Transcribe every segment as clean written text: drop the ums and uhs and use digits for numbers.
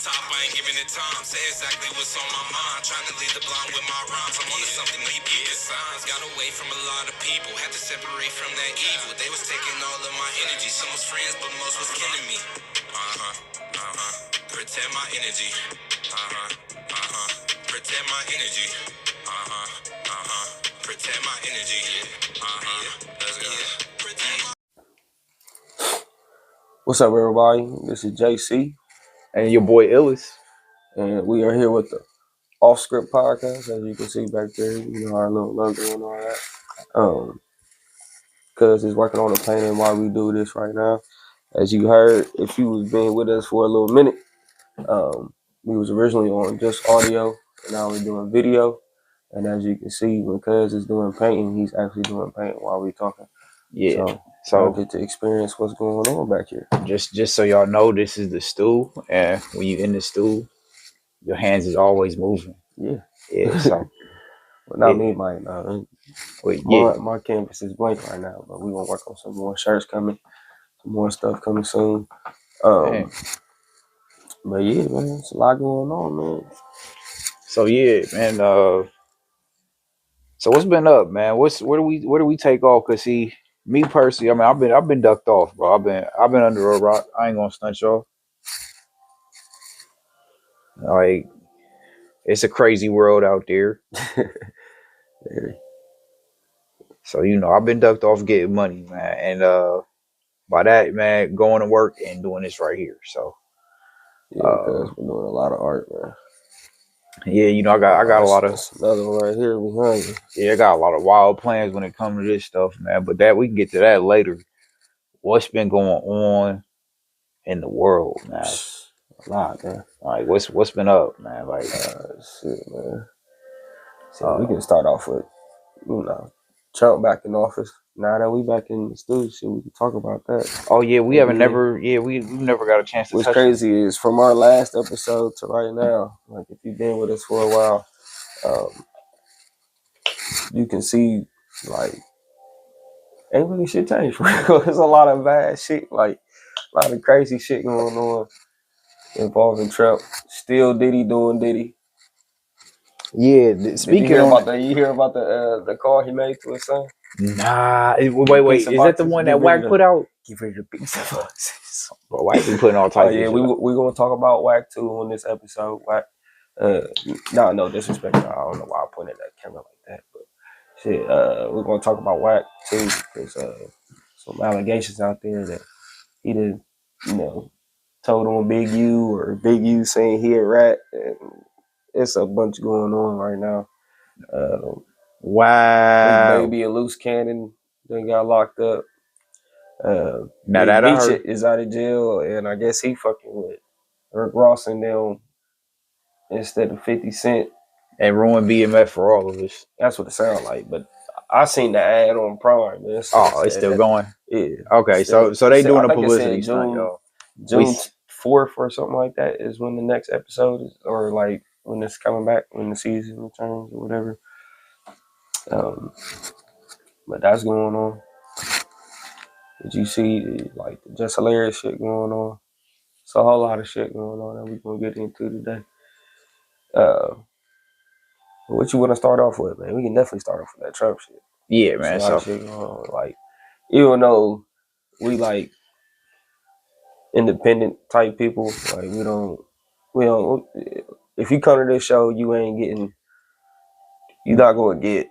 top, I ain't giving it time. Say exactly what's on my mind. Trying to lead the blind with my rhymes. I'm on to something deep, the signs. Got away from a lot of people. Had to separate from that evil. They was taking all of my energy. Some was friends, but most was killing me. Protect my energy. Protect my energy. Protect my energy. Let's go. What's up, everybody? This is JC. And your boy ILLUS. And we are here with the Off Script podcast, as you can see back there. You know, our little logo and all that. Cuz is working on the painting while we do this right now. As you heard, if you was been with us for a little minute, we was originally on just audio, and now we're doing video. And as you can see, when Cuz is doing painting, he's actually doing painting while we're talking. Yeah. So I get to experience what's going on back here. Just so y'all know, this is the stool, and when you in the stool, your hands is always moving. Yeah. So but not me, Mike. No. Yeah. My canvas is blank right now, but we're gonna work on some more shirts coming, some more stuff coming soon. But yeah, man, it's a lot going on, man. So yeah, man. So what's been up, man? Where do we take off? Cause see, me personally, I mean, I've been ducked off, bro. I've been under a rock. I ain't gonna stunt y'all. Like, it's a crazy world out there. So you know, I've been ducked off getting money, man, and by that, man, going to work and doing this right here. So yeah, because we're doing a lot of art, man. Yeah, you know, I got a lot of another one right here behind you. Yeah, I got a lot of wild plans when it comes to this stuff, man. But that we can get to that later. What's been going on in the world, man? A lot, man. Like what's been up, man? Like shit, man. So we can start off with, you know, Trump back in office. Now that we back in the studio, shit, we can talk about that. Oh yeah, we haven't never we've never got a chance to. What's crazy is from our last episode to right now, like if you've been with us for a while, you can see like ain't really shit changed. There's a lot of bad shit, like a lot of crazy shit going on involving Trump. Still Diddy doing Diddy. Yeah, speaking you hear about the call he made to his son? Nah, wait, is that the one that Wack put out? Give her the pizza boxes. Bro, Wack been putting all types. Yeah, we gonna talk about Wack too on this episode. Wack, no disrespect. I don't know why I pointed that camera like that, but shit, we're gonna talk about Wack too because some allegations out there that he did, you know, told on Big U or Big U saying he a rat. And it's a bunch going on right now. Wow. His baby, a loose cannon, then got locked up. Now that I heard is out of jail, and I guess he fucking with Rick Ross and them instead of 50 Cent. And ruin BMF for all of us. That's what it sounds like. But I seen the ad on Prime. Man. It's still going? Yeah. Okay, so they doing a publicity stunt, y'all. June 4th or something like that is when the next episode is, or like when it's coming back, when the season returns or whatever. But that's going on. Did you see like just hilarious shit going on? It's a whole lot of shit going on that we're gonna get into today. What you want to start off with, man? We can definitely start off with that Trump shit. Yeah, man. So shit going on. Like, even though we like independent type people, like we don't. If you come to this show, you're not gonna get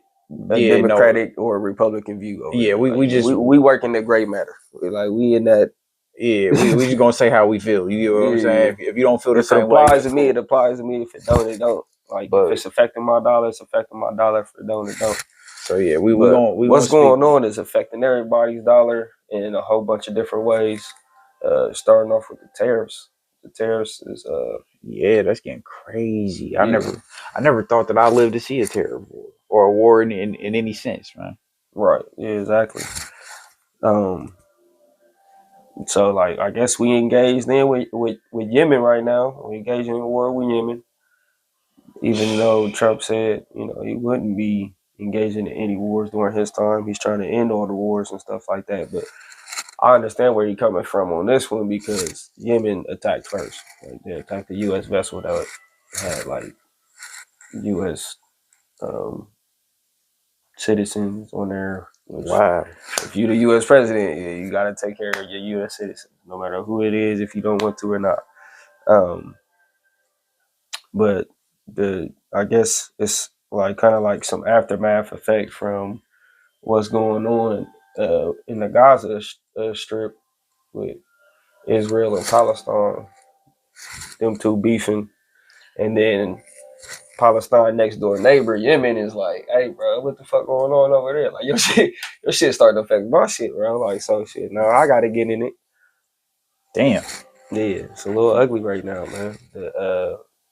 a Democratic or a Republican view. Yeah, we work in the gray matter. We in that. Yeah, we just gonna say how we feel. You know what I'm saying? If you don't feel the same way, it applies to me. It applies to me. If it don't, it don't. Like, if it's affecting my dollar, it's affecting my dollar. If it don't, it don't. So yeah, what's going on is affecting everybody's dollar in a whole bunch of different ways. Starting off with the tariffs. The tariffs is yeah, that's getting crazy. I never thought that I'd live to see a tariff war or a war in any sense, man. Right. Yeah, exactly. So like I guess we engaged then with Yemen right now. We engaged in a war with Yemen. Even though Trump said, you know, he wouldn't be engaging in any wars during his time. He's trying to end all the wars and stuff like that. But I understand where you're coming from on this one because Yemen attacked first. Like they attacked the U.S. vessel that had like U.S. Um, citizens on there. Which, Wow. if you're the U.S. president, yeah, you got to take care of your U.S. citizens, no matter who it is, if you don't want to or not. But I guess it's like kind of like some aftermath effect from what's going on in the Gaza Strip with Israel and Palestine, them two beefing, and then Palestine next door neighbor Yemen is like, hey bro, what the fuck going on over there? Like your shit starting to affect my shit, bro. Like so shit. Now I gotta get in it. Damn. Yeah, it's a little ugly right now, man.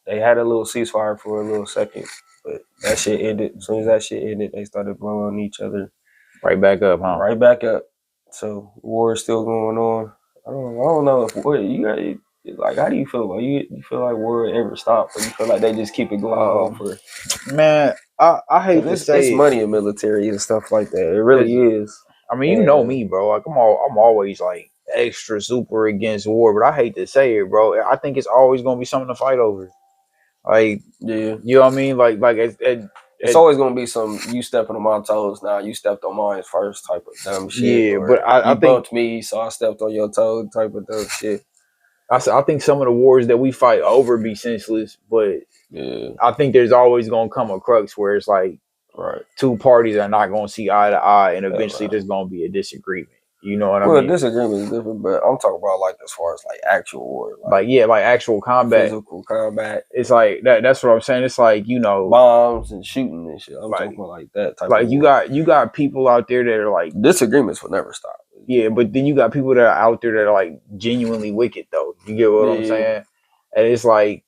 They had a little ceasefire for a little second, but that shit ended. As soon as that shit ended, they started blowing on each other. Right back up, huh? Right back up. So war is still going on. I don't know if war. You got like, how do you feel about you feel like war would ever stop, or you feel like they just keep it going on for? Man, I hate to say it's money in military and stuff like that. It really is. I mean, you know me, bro. Like I'm always like extra super against war, but I hate to say it, bro. I think it's always gonna be something to fight over. Like, yeah, you know what I mean? Like it's always gonna be some you stepping on my toes. Now you stepped on mine first type of dumb shit. Yeah, or but I you think bumped me, so I stepped on your toe type of dumb shit. I think some of the wars that we fight over be senseless, but yeah, I think there's always gonna come a crux where it's like right. two parties are not gonna see eye to eye, and eventually Right. there's gonna be a disagreement. You know what I Well, mean? disagreement is different, but I'm talking about like as far as like actual war, Like yeah, like actual combat, physical combat. It's like that's what I'm saying. It's like, you know, bombs and shooting and shit. I'm like, talking about like that type like of you war. got people out there that are like disagreements will never stop. Yeah, but then you got people that are out there that are like genuinely wicked though. You get what I'm saying? And it's like,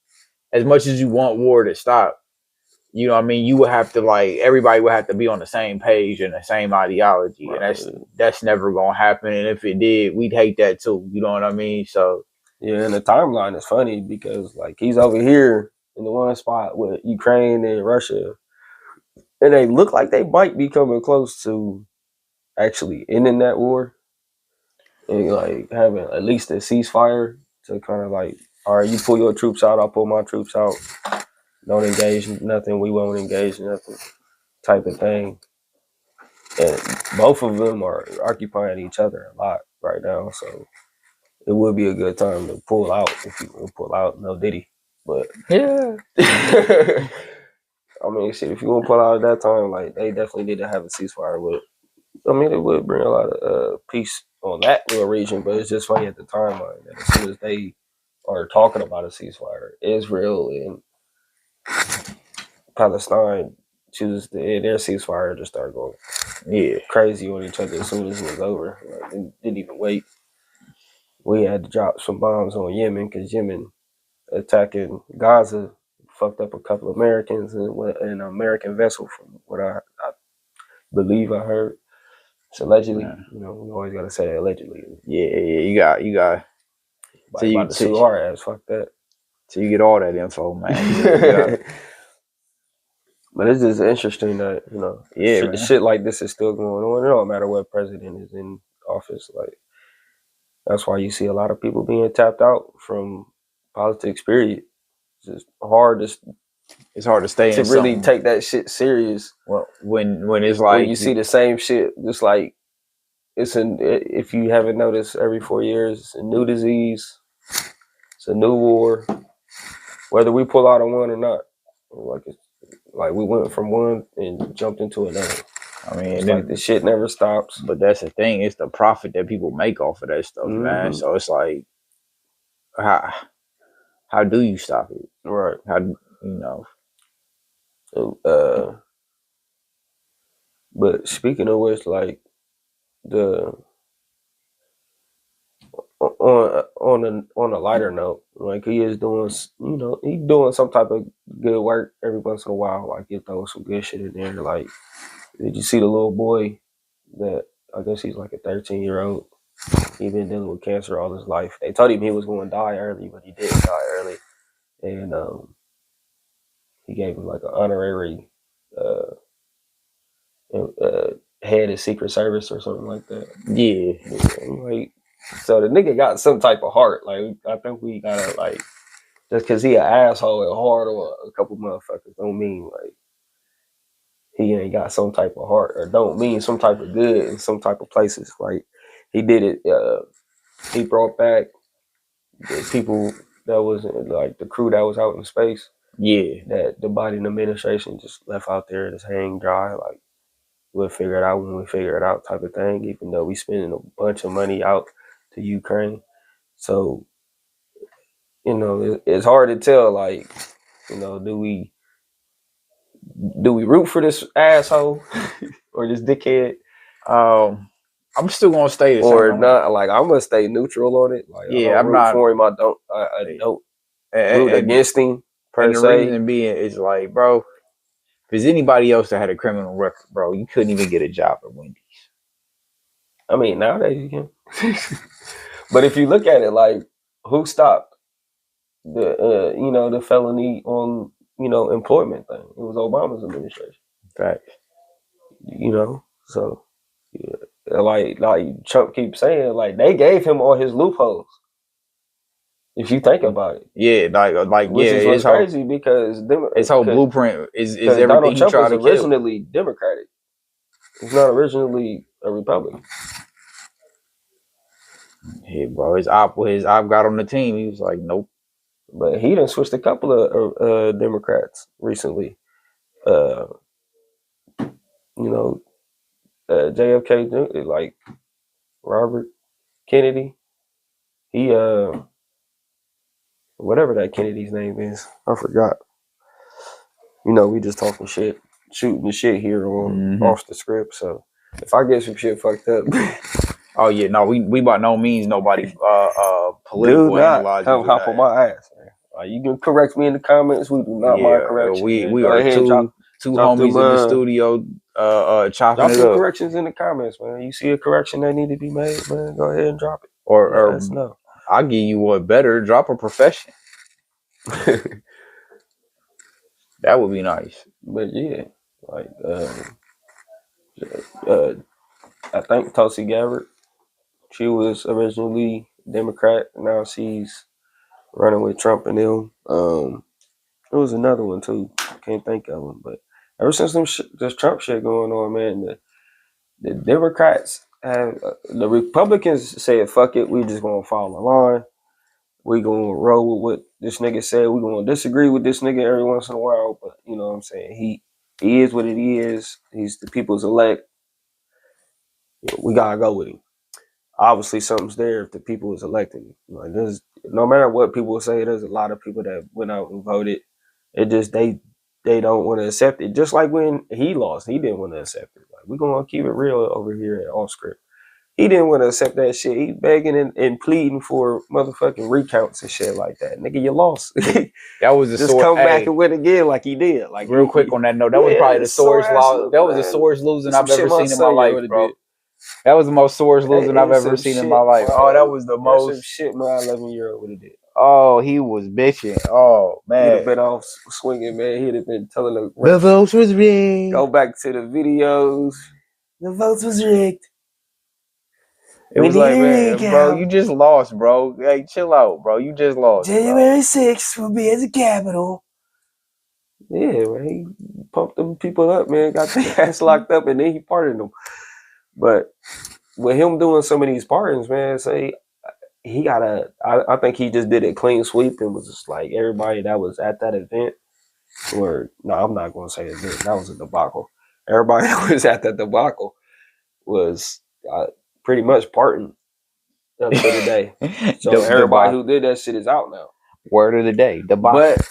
as much as you want war to stop, you know what I mean, you would have to like everybody would have to be on the same page and the same ideology. Right. And that's never gonna happen. And if it did, we'd hate that too. You know what I mean? So yeah, and the timeline is funny because like he's over here in the one spot with Ukraine and Russia, and they look like they might be coming close to actually ending that war and like having at least a ceasefire to kind of like, all right, you pull your troops out, I'll pull my troops out. Don't engage nothing, we won't engage nothing type of thing. And both of them are occupying each other a lot right now, so it would be a good time to pull out if you will pull out. No Diddy, but yeah, I mean, shit. If you want to pull out at that time, like they definitely need to have a ceasefire. But I mean, it would bring a lot of peace on that little region. But it's just funny at the timeline that as soon as they are talking about a ceasefire, Israel and Palestine choose to end their ceasefire to start going crazy on each other as soon as it was over. Like, they didn't even wait. We had to drop some bombs on Yemen because Yemen attacking Gaza fucked up a couple of Americans and an American vessel from what I believe I heard. It's allegedly, you know, we always gotta say that allegedly. Yeah, you got. So you about to sue our ass, fuck that. So you get all that info, man. But it's just interesting that, you know, shit like this is still going on. It don't matter what president is in office. Like, that's why you see a lot of people being tapped out from politics, period. It's just hard to it's hard to stay to in really something. take that shit serious. Well, when it's like when you see the same shit, just like if you haven't noticed, every 4 years it's a new disease, it's a new war. Whether we pull out of one or not, like we went from one and jumped into another. I mean, it's like the shit never stops. But that's the thing; it's the profit that people make off of that stuff, man. So it's like, how do you stop it? Right. How you know? But speaking of which, like the on a lighter note, like he is doing, you know, he's doing some type of good work every once in a while. Like he throws some good shit in there. Like, did you see the little boy that I guess he's like a 13-year-old? He's been dealing with cancer all his life. They told him he was going to die early, but he didn't die early, and he gave him like an honorary head of Secret Service or something like that. Yeah. Like, so the nigga got some type of heart. Like, I think we gotta, like, just because he an asshole and hard on a couple motherfuckers don't mean, like, he ain't got some type of heart, or don't mean some type of good in some type of places. Like, he did it, he brought back the people that was, like, the crew that was out in space. Yeah. That the Biden administration just left out there just hang dry. Like, we'll figure it out when we figure it out type of thing, even though we spending a bunch of money out to Ukraine. So, you know, it's hard to tell, like, you know, do we root for this asshole or this dickhead? I'm still gonna stay the same. Or not. Like, I'm gonna stay neutral on it. Like, yeah, I don't I'm root not for him. I don't root against him per and the se. reason being is, like, bro, if there's anybody else that had a criminal record, bro, you couldn't even get a job at Wendy's. I mean, nowadays you can. But if you look at it, like, who stopped the you know, the felony on, you know, employment thing? It was Obama's administration. Facts. You know, so yeah. Like Trump keeps saying, like, they gave him all his loopholes. If you think about it, yeah, like which is what's crazy, because his whole blueprint is everything Donald Trump he tried was to originally Democratic. He's not originally a Republican. Yeah, bro, his op got on the team. He was like, nope. But he done switched a couple of Democrats recently. You know, JFK, like Robert Kennedy. He whatever that Kennedy's name is, I forgot. You know, we just talking shit, shooting the shit here on off the script. So if I get some shit fucked up, oh yeah, no, we by no means nobody political analyzers. Come hop on my ass, man. You can correct me in the comments. We do not mind correction. We are two homies in the studio chopping drop it some up. corrections in the comments, man. You see a correction that need to be made, man, go ahead and drop it. Or let us know. I'll give you what better. Drop a profession. That would be nice. But yeah, like I think Tulsi Gabbard, she was originally Democrat. Now she's running with Trump and them. There was another one too. Can't think of them. But ever since this Trump shit going on, man, the Democrats have the Republicans said, "Fuck it, we just gonna follow the line. We gonna roll with what this nigga said. We gonna disagree with this nigga every once in a while, but you know what I'm saying. He is what it is. He's the people's elect. We gotta go with him. Obviously, something's there if the people is electing him. Like, no matter what people say, there's a lot of people that went out and voted. It just they don't want to accept it. Just like when he lost, he didn't want to accept it. Like, we're gonna keep it real over here at Off Script. He didn't want to accept that shit. He begging and pleading for motherfucking recounts and shit like that. Nigga, you lost. That was the just come back and win again like he did. Like, real quick on that note, that was probably the sorest loss. That was the sorest losing I've ever seen in my life, bro. That was the most sorest losing I've ever seen in my life. Oh, that was the most some shit my 11-year-old would have did. Oh, he was bitching. Oh man, he'd have been off swinging, man. He'd have been telling the votes was rigged. Go back to the videos. The votes was rigged. It was like, man, bro, you just lost, bro. Hey, chill out, bro. You just lost. January 6th will be at the Capitol. Yeah, man. He pumped them people up, man. Got their ass locked up, and then he pardoned them. But with him doing some of these pardons, man, say he gotta. I think he just did a clean sweep and was just like everybody that was at that event. Or no, I'm not going to say event. That was a debacle. Everybody that was at that debacle was pretty much pardoned up to the day. So everybody who did that shit is out now. Word of the day, debacle. But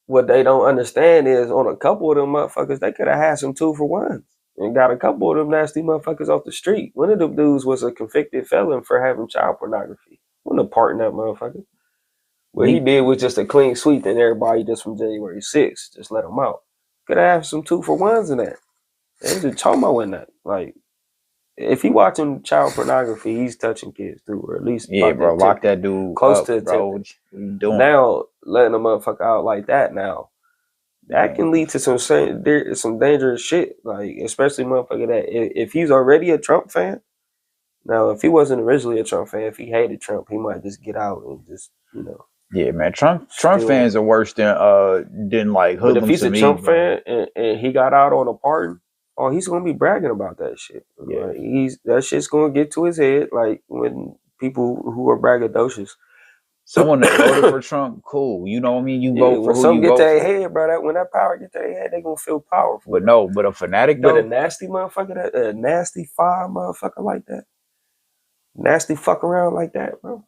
what they don't understand is on a couple of them motherfuckers, they could have had some 2-for-1s and got a couple of them nasty motherfuckers off the street. One of them dudes was a convicted felon for having child pornography. Wouldn't have pardoned that motherfucker. What he did was just a clean sweep, and everybody just from January 6th, just let him out. Could have some 2-for-1s in that. There's a chomo in that. Like, if he watching child pornography, he's touching kids too, or at least bro, lock that dude close up, to bro. What you doing? Now letting a motherfucker out like that now, that can lead to some dangerous shit. Like, especially motherfucker that if he's already a Trump fan. Now, if he wasn't originally a Trump fan, if he hated Trump, he might just get out and just, Yeah, man. Trump still, fans are worse than like but if hoodlums he's to a me, Trump bro. fan and he got out on a pardon, oh, he's gonna be bragging about that shit. Yeah. Like, that shit's gonna get to his head. Like when people who are braggadocious. Someone that voted for Trump, cool. You know what I mean? You Yeah, vote for when who some you get to vote their for. head, bro, when that power get to their head, they gonna feel powerful. But a fanatic But a though, nasty motherfucker, a nasty fire motherfucker like that, nasty fuck around like that, bro.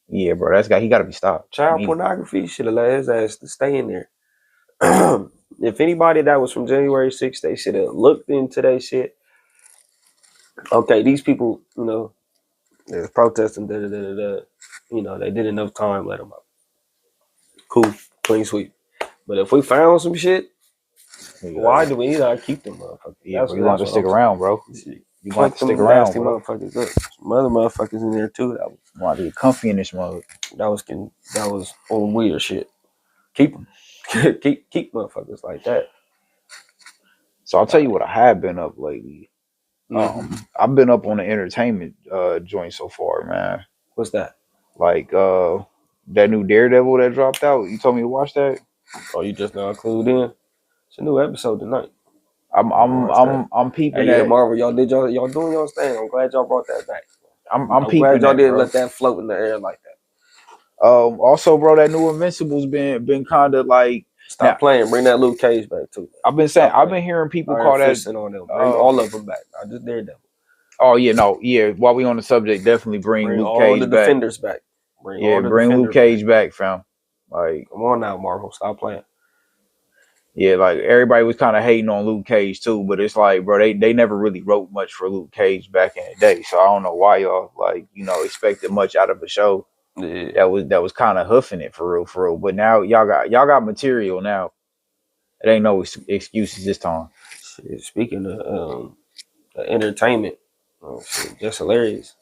yeah, bro, that's guy. He got to be stopped. Child pornography should have let his ass to stay in there. If anybody that was from January 6th, they should have looked into that shit. Okay, these people, they're protesting, they did enough time, let them out. Cool, clean sweep. But if we found some shit, why do we not keep them motherfuckers? Yeah, bro, you want to stick around, bro. You want to stick around, bro. Motherfuckers up. Some other motherfuckers in there too. That want to get comfy in this mode. That was on weird shit. Keep them. keep motherfuckers like that. So I'll tell you what I have been up lately. I've been up on the entertainment joint so far, man. What's that? Like that new Daredevil that dropped out. You told me to watch that. Oh, you just now clued in? It's a new episode tonight. I'm peeping hey, at yeah, Marvel. Y'all doing y'all's thing. I'm glad y'all brought that back. I'm peeping glad y'all didn't bro. let that float in the air like that. Also, bro, that new Invincible's been kind of like stop playing. Bring that Luke Cage back too. I've been saying I've been hearing people call that on them. Bring all of them back. I just Daredevil. Oh yeah, no, yeah. While we on the subject, definitely bring Luke all Cage the back. Defenders back. Bring Luke Cage back, fam. Like, come on now, Marvel, stop playing. Yeah, like everybody was kind of hating on Luke Cage too, but it's like, bro, they never really wrote much for Luke Cage back in the day, so I don't know why y'all expected much out of a show that was kind of hoofing it for real. But now y'all got material now. It ain't no excuses this time. Shit, speaking of entertainment, just hilarious.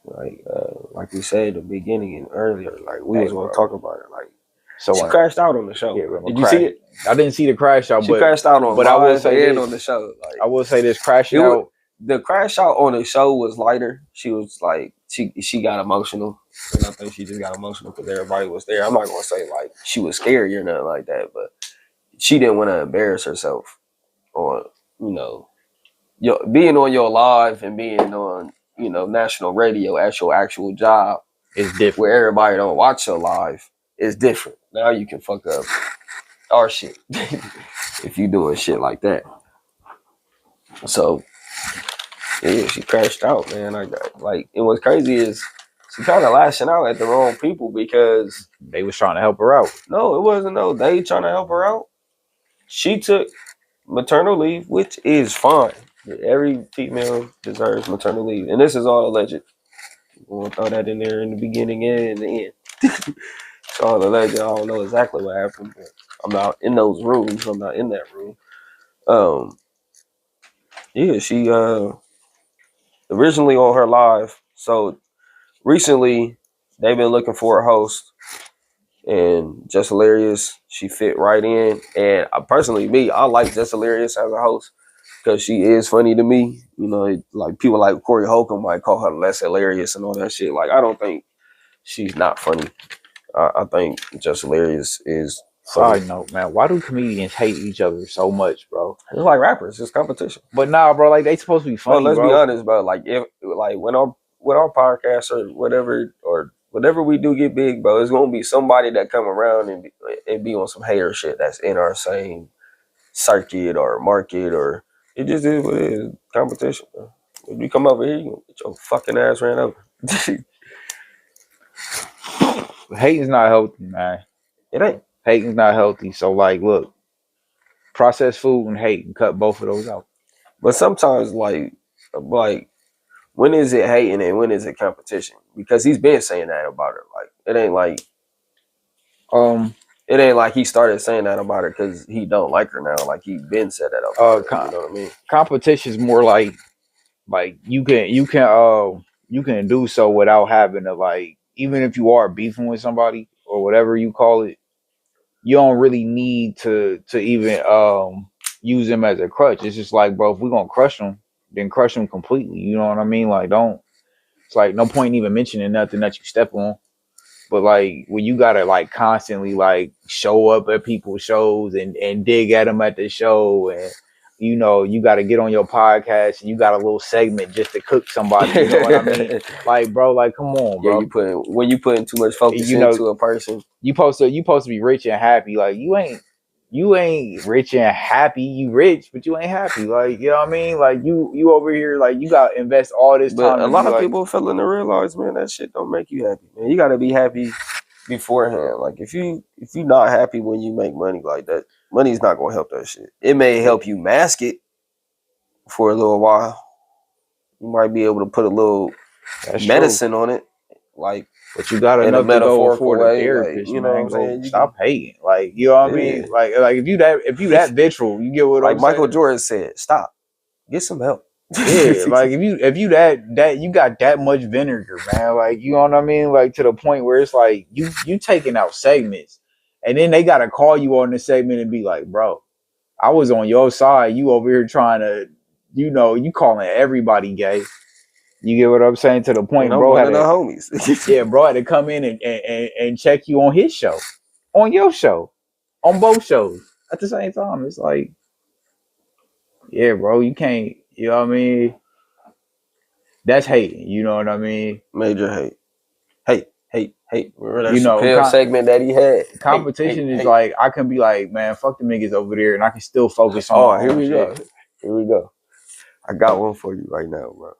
Like we said at the beginning and earlier, like we was going to talk about it. Like, so she crashed out on the show. Yeah, did you see it? I didn't see the crash out. She crashed out on, but I will say this, on the show. Like, I will say this: crashing out. The crash out on the show was lighter. She was like, she got emotional, and I think she just got emotional because everybody was there. I'm not gonna say like she was scary or nothing like that, but she didn't want to embarrass herself on being on your live and being on national radio at your actual job is different. Where everybody don't watch your live is different. Now you can fuck up our shit if you doing shit like that. So yeah, she crashed out, man. It was crazy is she kind of lashing out at the wrong people because they was trying to help her out. No, it wasn't. No, they trying to help her out. She took maternal leave, which is fine. Every female deserves maternal leave, and this is all alleged. We'll throw that in there in the beginning and in the end. It's all alleged. I don't know exactly what happened, but I'm not in those rooms. I'm not in that room. Yeah, she originally on her live. So recently they've been looking for a host, and Jess Hilarious, she fit right in. And I like Jess Hilarious as a host because she is funny to me. Like people like Corey Holcomb might call her less hilarious and all that shit. Like, I don't think she's not funny. I think Jess Hilarious is funny. Side note, man, why do comedians hate each other so much, bro? It's like rappers, it's competition. But nah, bro, like they supposed to be funny. Let's be honest, bro. Like when our podcast or whatever we do get big, bro, it's gonna be somebody that come around and be on some hater shit that's in our same circuit or market, or it just is what it is. Competition, bro. If you come over here, you gonna get your fucking ass ran over. Hating's not healthy, man. It ain't. Hating's not healthy. So like, look, processed food and hate, and cut both of those out. But sometimes, like when is it hating and when is it competition? Because he's been saying that about her. Like, it ain't like he started saying that about her because he don't like her now. Like, he been said that about her. You know what I mean? Competition is more like you can do so without having to, like, even if you are beefing with somebody or whatever you call it, you don't really need to even use them as a crutch. It's just like, bro, if we're gonna crush them, then crush them completely. You know what I mean? Like, don't. It's like no point in even mentioning nothing that you step on. But like when you gotta like constantly like show up at people's shows and dig at them at the show, and you know you gotta get on your podcast and you got a little segment just to cook somebody. You know what I mean? Like, bro, like come on, bro. Yeah, when you putting too much focus You know, into a person. you supposed to be rich and happy. Like you ain't rich and happy. You rich, but you ain't happy. Like, you know what I mean? Like you over here, like you got to invest all this time. But a lot of people failing to realize, man, that shit don't make you happy, man. You got to be happy beforehand. Like if you not happy when you make money like that, money's not gonna help that shit. It may help you mask it for a little while. You might be able to put a little medicine on it, like. But you got enough to go for the therapist, like, you know what I'm saying? Stop hating, like, you know what I mean? Like if you that vitriol, you get what I'm saying? Like Michael Jordan said, stop, get some help. Yeah, like if you that you got that much vinegar, man, like, you know what I mean? Like to the point where it's like you taking out segments, and then they gotta call you on the segment and be like, bro, I was on your side, you over here trying to, you know, you calling everybody gay. You get what I'm saying? To the point, bro, one of the homies. Yeah, bro had to come in and check you on his show, on your show, on both shows at the same time. It's like, yeah, bro, you can't, you know what I mean? That's hating, you know what I mean? Major hate. Remember that, you know, segment that he had? Competition is like, I can be like, man, fuck the niggas over there, and I can still focus on. Oh, here we go. I got one for you right now, bro.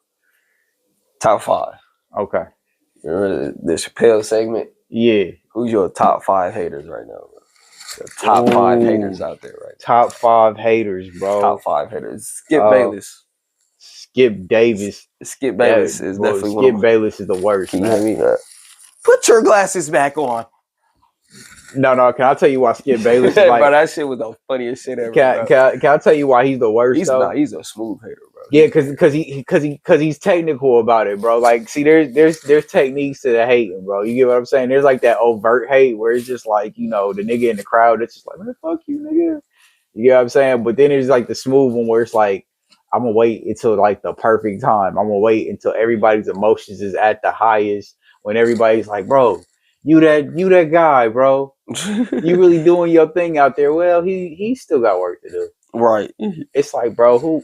Top 5. Okay. Remember the Chappelle segment? Yeah. Who's your top 5 haters right now, bro? The top 5 haters out there right now. Top 5 haters, bro. Top 5 haters. Skip Bayless. Skip Davis. Skip Bayless is definitely one. Skip Bayless is the worst. Can you hear me? Put your glasses back on. No. Can I tell you why Skip Bayless is like... Bro, that shit was the funniest shit ever. Can I tell you why he's the worst? He's a smooth hater, bro. Yeah, because he's technical about it, bro. Like, see, there's techniques to the hating, bro. You get what I'm saying? There's like that overt hate where it's just like, you know, the nigga in the crowd, it's just like, man, fuck you, nigga. You get what I'm saying? But then there's like the smooth one where it's like, I'm gonna wait until like the perfect time. I'm gonna wait until everybody's emotions is at the highest, when everybody's like, bro, you that guy, bro. You really doing your thing out there. Well, he still got work to do. Right. It's like, bro, who?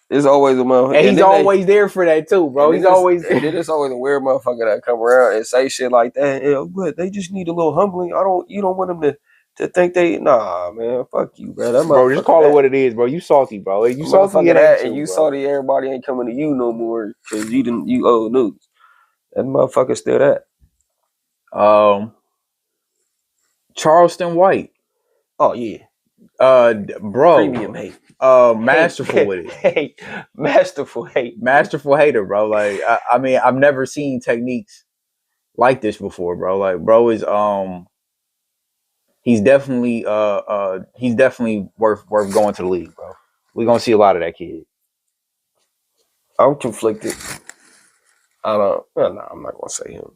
There's always a motherfucker. And he's always there for that too, bro. He's always there. There's always a weird motherfucker that come around and say shit like that. Yeah, but they just need a little humbling. You don't want them to think they, nah, man, fuck you, bro. Bro, just call it what it is, bro. You salty, bro. You salty at that, and you salty. Everybody ain't coming to you no more because you owe news. That motherfucker still that. Charleston White. Oh yeah. Bro. Premium hate. Masterful with it. Hate. Masterful hate. Masterful hater, bro. Like, I mean, I've never seen techniques like this before, bro. Like, bro is he's definitely worth going to the league, bro. We're gonna see a lot of that kid. I'm conflicted. I'm not gonna say him.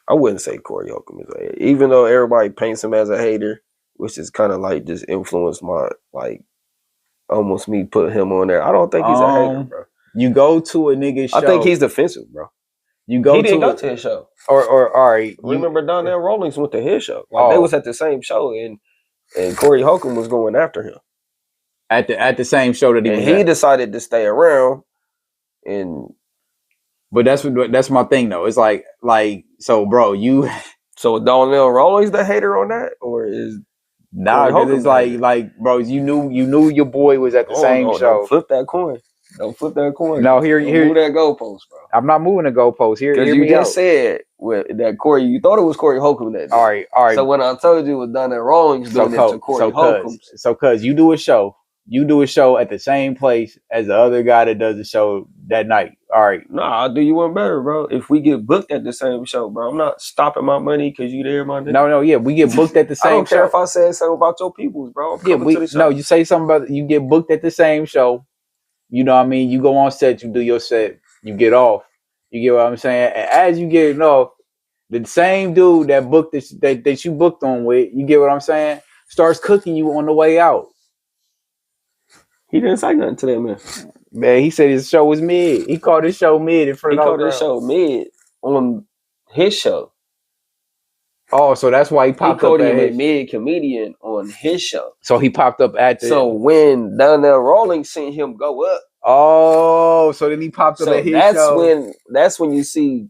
I wouldn't say Corey Holcomb is a hater, even though everybody paints him as a hater, which is kind of like just influenced my, like, almost me put him on there. I don't think he's a hater, bro. You go to a nigga show. I think he's defensive, bro. He didn't go to his show. Or all right. Remember Donnell Rawlings went to his show. Like, they was at the same show, and Corey Holcomb was going after him. At the same show that he decided to stay around, but that's my thing though. It's like so, bro. So Donnell Rawlings the hater on that, or is because it's like bro, you knew your boy was at the same show. Don't flip that coin. No, here move that goalpost, bro. I'm not moving the goalpost here. Because you just said that Corey, you thought it was Corey Holcomb that day. All right. So when I told you it was Donnell Rawlings doing it to Corey Holcomb, cause you do a show at the same place as the other guy that does the show that night. All right. Nah, I'll do you one better, bro. If we get booked at the same show, bro, I'm not stopping my money because you there, my nigga. No, yeah, we get booked at the same show. I don't care if I said something about your peoples, bro. You say something about you get booked at the same show. You know what I mean? You go on set, you do your set, you get off. You get what I'm saying? And as you get off, the same dude that booked this that you booked on with, you get what I'm saying, starts cooking you on the way out. He didn't say nothing to that man. Man, he said his show was mid. He called his show mid in front He of called his show mid on his show. Oh, so that's why he popped called up him at a mid comedian on his show. So he popped up at the. So when Donnell Rawlings seen him go up. Oh, so then he popped up at his show. That's when you see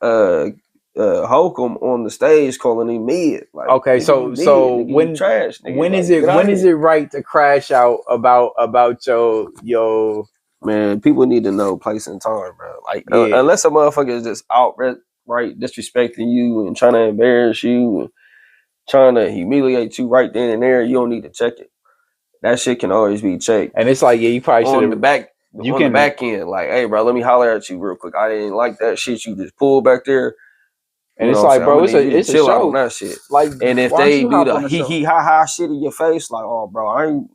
Holcomb on the stage calling him mid. Like, okay, so when trash, nigga. When is it right to crash out about your man? People need to know place and time, bro. Like unless a motherfucker is just outright disrespecting you and trying to embarrass you and trying to humiliate you right then and there, you don't need to check it. That shit can always be checked. And it's like, yeah, you probably should on the back. You on the back end, like, hey, bro, let me holler at you real quick. I didn't like that shit you just pulled back there. And it's like, bro, it's a chill out show. on that shit. Like, and if they do the hee ha ha shit in your face, like, oh, bro, I ain't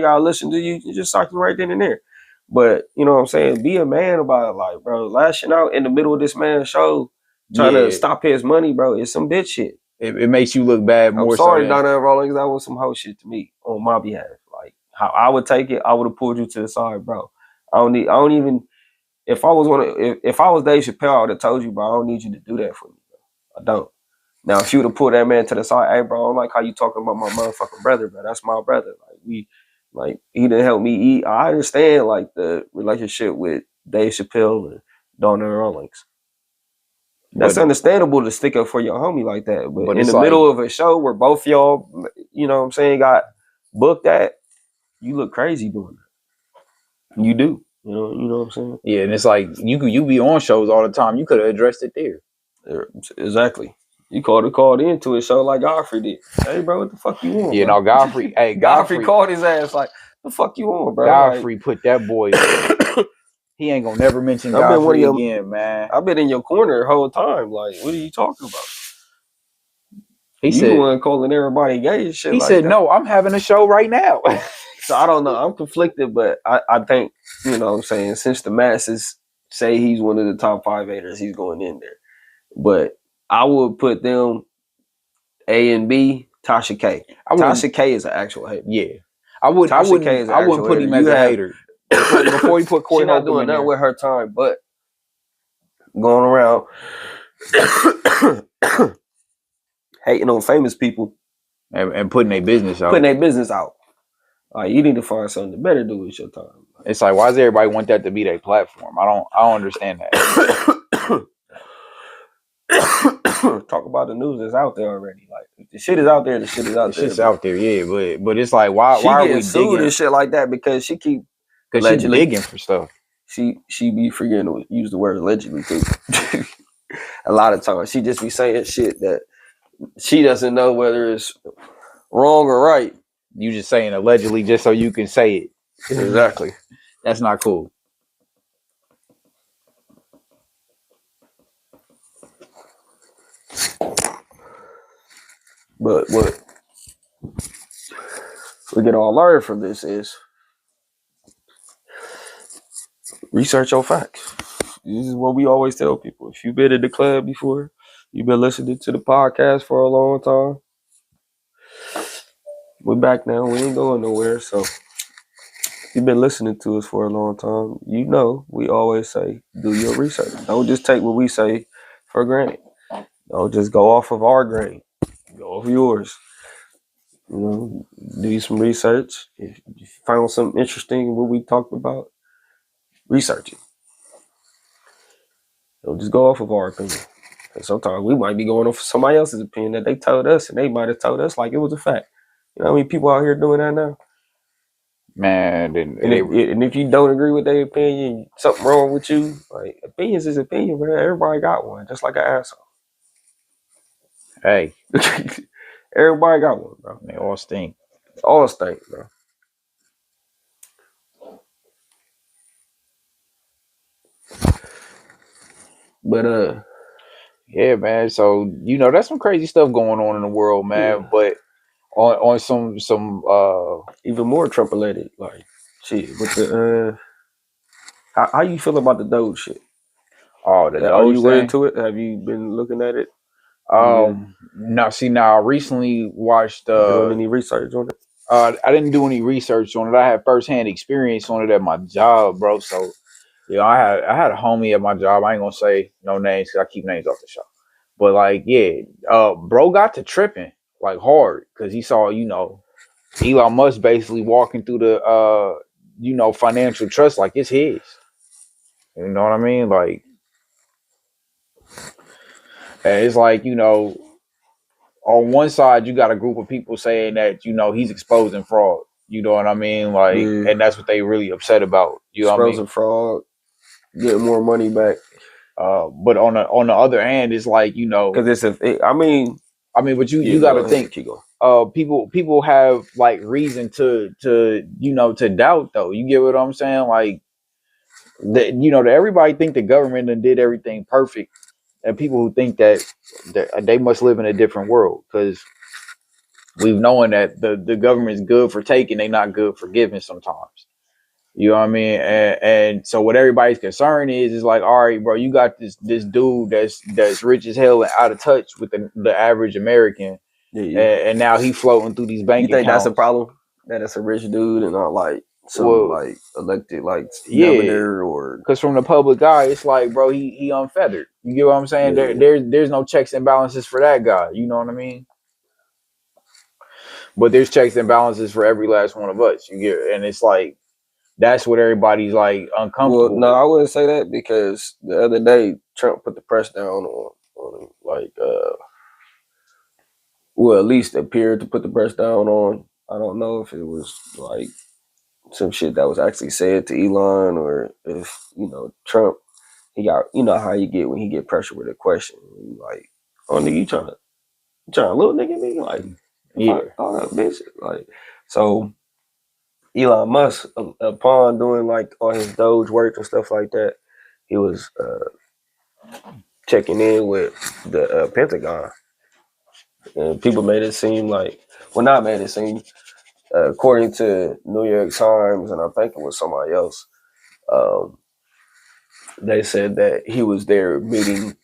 gotta listen to you. You just talk right then and there. But you know what I'm saying? Be a man about it, like, bro, lashing out in the middle of this man's show, trying to stop his money, bro. It's some bitch shit. It makes you look bad. More. I'm sorry, Donnell Rawlings. That was some hoe shit to me on my behalf. Like, how I would take it, I would have pulled you to the side, bro. I don't even. If I was Dave Chappelle, I would have told you, bro. I don't need you to do that for me, bro. I don't. Now, if you would have pulled that man to the side, hey, bro, I don't like how you talking about my motherfucking brother, bro. That's my brother. Like he didn't help me eat. I understand like the relationship with Dave Chappelle and Donnell Rawlings. That's understandable to stick up for your homie like that. But in the middle of a show where both y'all, you know what I'm saying, got booked at, you look crazy doing that. You do. You know what I'm saying? Yeah, and it's like you be on shows all the time. You could have addressed it there. Exactly. You called into a show like Godfrey did. Hey, bro, what the fuck you want? Yeah, bro? No, Godfrey. Hey, Godfrey called his ass like, the fuck you want, bro? Godfrey put that boy. He ain't gonna never mention Godfrey again, man. I've been in your corner the whole time. Like, what are you talking about? He said, the one calling everybody gay and shit. He said, no, I'm having a show right now. So I don't know. I'm conflicted, but I think, you know what I'm saying, since the masses say he's one of the top 5 haters, he's going in there. But I would put them A and B, Tasha K. Tasha K is an actual hater. Yeah. I wouldn't put him as a hater. Before he put Corey, she's not doing nothing with her time, but going around hating on famous people and putting their business out. Like, you need to find something better to do with your time. It's like, why does everybody want that to be their platform? I don't understand that. Talk about the news that's out there already. Like, if the shit is out there, the shit is out there. Shit's out there, yeah. But it's like, why are we digging and shit like that? Because she keep she's digging for stuff. She be forgetting to use the word allegedly too. A lot of times she just be saying shit that she doesn't know whether it's wrong or right. You just saying allegedly just so you can say it. Exactly. That's not cool. But what we can all learn from this is research your facts. This is what we always tell people. If you've been in the club before, you've been listening to the podcast for a long time, we're back now. We ain't going nowhere. So if you've been listening to us for a long time, you know we always say, do your research. Don't just take what we say for granted. Don't just go off of our grain. Go off yours. You know, do some research. If you found something interesting in what we talked about, research it. Don't just go off of our opinion. And sometimes we might be going off of somebody else's opinion that they told us, and they might have told us like it was a fact. You know how many people out here doing that now? Man, and if you don't agree with their opinion, something wrong with you. Like, opinions is opinion, man. Everybody got one, just like an asshole. Hey. Everybody got one, bro. They all stink. All stink, bro. But yeah, man. So that's some crazy stuff going on in the world, man. Yeah. But on some even more Trump related, like shit with the how you feel about the Doge shit? Oh, the Are Doge you thing. into it? Have you been looking at it? Now I recently watched. Doing any research on it? I didn't do any research on it. I had firsthand experience on it at my job, bro. So, I had a homie at my job. I ain't gonna say no names because I keep names off the show. But like, yeah, bro got to tripping like hard because he saw, Elon Musk basically walking through the financial trust like it's his. You know what I mean? Like, and it's like, on one side you got a group of people saying that, he's exposing fraud. You know what I mean? Like, Yeah. and that's what they really upset about. You know what I mean? Exposing fraud, getting more money back. But on the other hand, it's like, Because but yeah, you got go to ahead, think, keep going. people have like reason to doubt though. You get what I'm saying? Like that, that everybody think the government done did everything perfect, and people who think that they must live in a different world because we've known that the government's good for taking, they not good for giving sometimes. You know what I mean? And so what everybody's concern is like, all right, bro, you got this dude that's rich as hell and out of touch with the average American, Yeah. and now he floating through these You bank think that's a accounts. problem? That it's a rich dude and not like some Well, like elected like yeah, governor or because from the public eye, it's like, bro, he unfeathered. You get what I'm saying? yeah. There's no checks and balances for that guy. You know what I mean? But there's checks and balances for every last one of us. You get, and it's like that's what everybody's like Well, uncomfortable no, with. I wouldn't say that because the other day Trump put the press down on him, like well, at least appeared to put the press down on. I don't know if it was like some shit that was actually said to Elon or if Trump he got how you get when he get pressure with a question. Like, oh nigga, you trying to little nigga me? Like, Yeah, thought up, bitch. Like, so Elon Musk, upon doing like all his Doge work and stuff like that, he was checking in with the Pentagon, and people made it seem like, well, not made it seem, according to New York Times, and I think it was somebody else. Um, they said that he was there meeting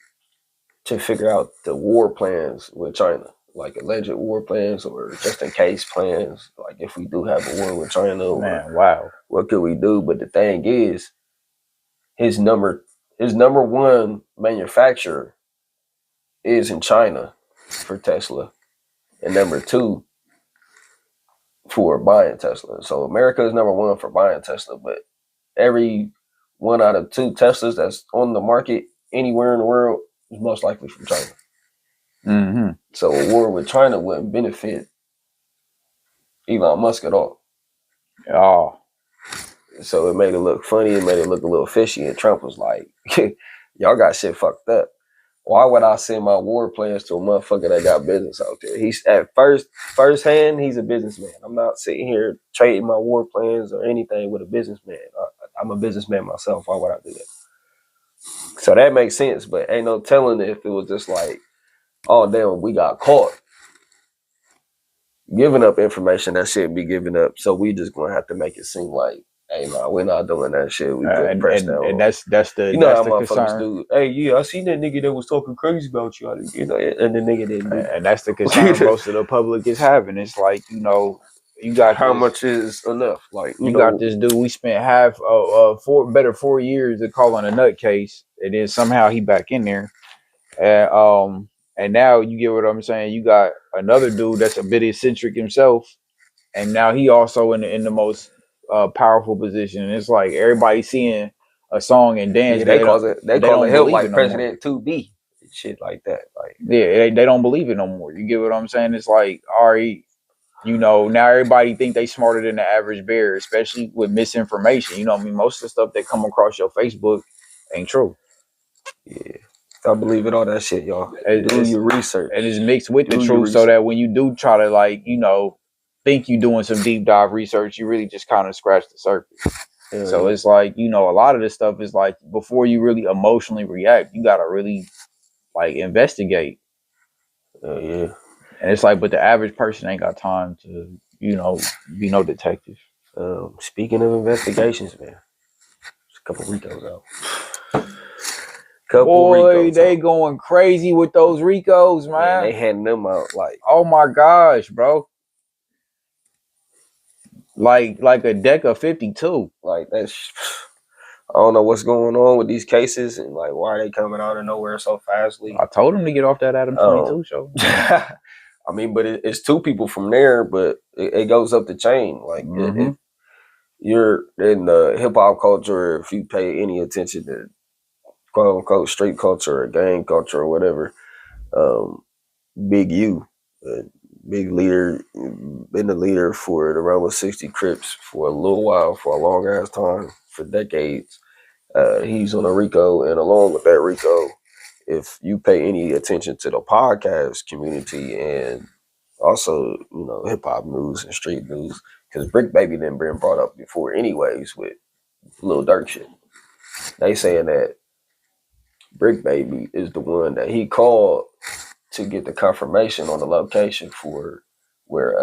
to figure out the war plans with China, like alleged war plans or just in case plans, like if we do have a war with China or man, wow. what could we do. But the thing is, his number one manufacturer is in China for Tesla, and number two for buying Tesla. So America is number one for buying Tesla, but every one out of two Teslas that's on the market anywhere in the world is most likely from China. Mm-hmm. So a war with China wouldn't benefit Elon Musk at all. Oh, So it made it look funny. It made it look a little fishy. And Trump was like, y'all got shit fucked up. Why would I send my war plans to a motherfucker that got business out there? He's at first hand, he's a businessman. I'm not sitting here trading my war plans or anything with a businessman. I'm a businessman myself. Why would I do that? So that makes sense, but ain't no telling if it was just like, oh damn, we got caught giving up information that shouldn't be given up. So we just gonna have to make it seem like, hey, nah, we're not doing that shit. We put press down. and that's the How the motherfuckers concern. do. Hey, yeah, I seen that nigga that was talking crazy about you. And the nigga didn't do. And that's the concern most of the public is having. It's like, you got how this, much is enough? Like, you got this dude. We spent half 4 years of calling a nutcase, and then somehow he back in there, and now you get what I'm saying. You got another dude that's a bit eccentric himself, and now he also in the most powerful position. And it's like everybody seeing a song and dance, yeah, but they they call it don't help believe it like no more. President 2B. Shit like that. Like, Yeah, they don't believe it no more. You get what I'm saying? It's like, all right, now everybody think they smarter than the average bear, especially with misinformation. You know what I mean? Most of the stuff that come across your Facebook ain't true. yeah. I believe in all that shit, y'all. Do your research. And it's mixed with the Do your truth, so research. that when you do try to, like, think you doing some deep dive research, you really just kind of scratch the surface. So it's like, a lot of this stuff is like, before you really emotionally react, you gotta really like investigate. Yeah. And it's like, but the average person ain't got time to, be no detective. Speaking of investigations, man, there's a couple Ricos out. Couple boy, Rico they talk. going crazy with those Ricos, man. Man, they handing them out like, oh my gosh, bro. Like a deck of 52. like that's. I don't know what's going on with these cases and like why are they coming out of nowhere so fastly. I told him to get off that Adam 22 show. I mean, but it's two people from there, but it goes up the chain. Like if you're in the hip hop culture, if you pay any attention to quote unquote street culture or gang culture or whatever, Big U, big leader, been the leader for the realm of 60 Crips for a little while, for a long ass time, for decades. He's on a Rico, and along with that Rico, if you pay any attention to the podcast community and also, you know, hip hop news and street news, because Brick Baby didn't been brought up before, anyways, with Lil Durk shit. They saying that Brick Baby is the one that he called to get the confirmation on the location for where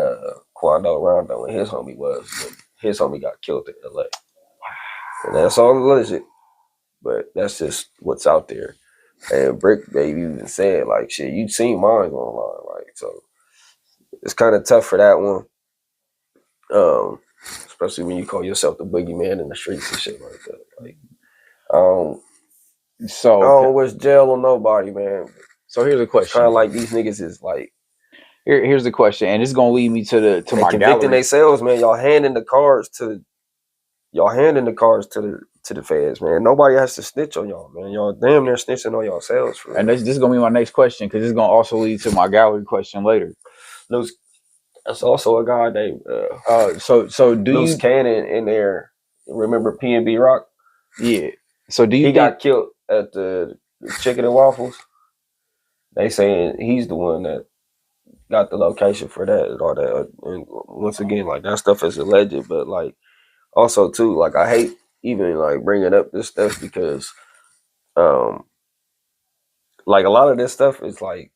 Quando Rondo and his homie was when his homie got killed in LA. And that's all legit, but that's just what's out there. And Brick Baby even said, like, shit, you've seen mine online, right? So it's kind of tough for that one. Especially when you call yourself the boogeyman in the streets and shit like that. Like, I don't wish jail on nobody, man. So here's a question. It's kind of like these niggas is like. Here's the question, and it's gonna lead me to my convicting gallery. themselves, man. Y'all handing the cards to the feds, man. Nobody has to snitch on y'all, man. Y'all damn near snitching on yourselves. For and this is gonna be my next question because it's gonna also lead to my gallery question later. That's also a guy named so do Loose you Cannon in there? Remember P&B Rock? Yeah. So do you he got killed at the Chicken and Waffles? They saying he's the one that got the location for that and all that. And once again, like that stuff is alleged, but like also too, like I hate even like bringing up this stuff because, like a lot of this stuff is like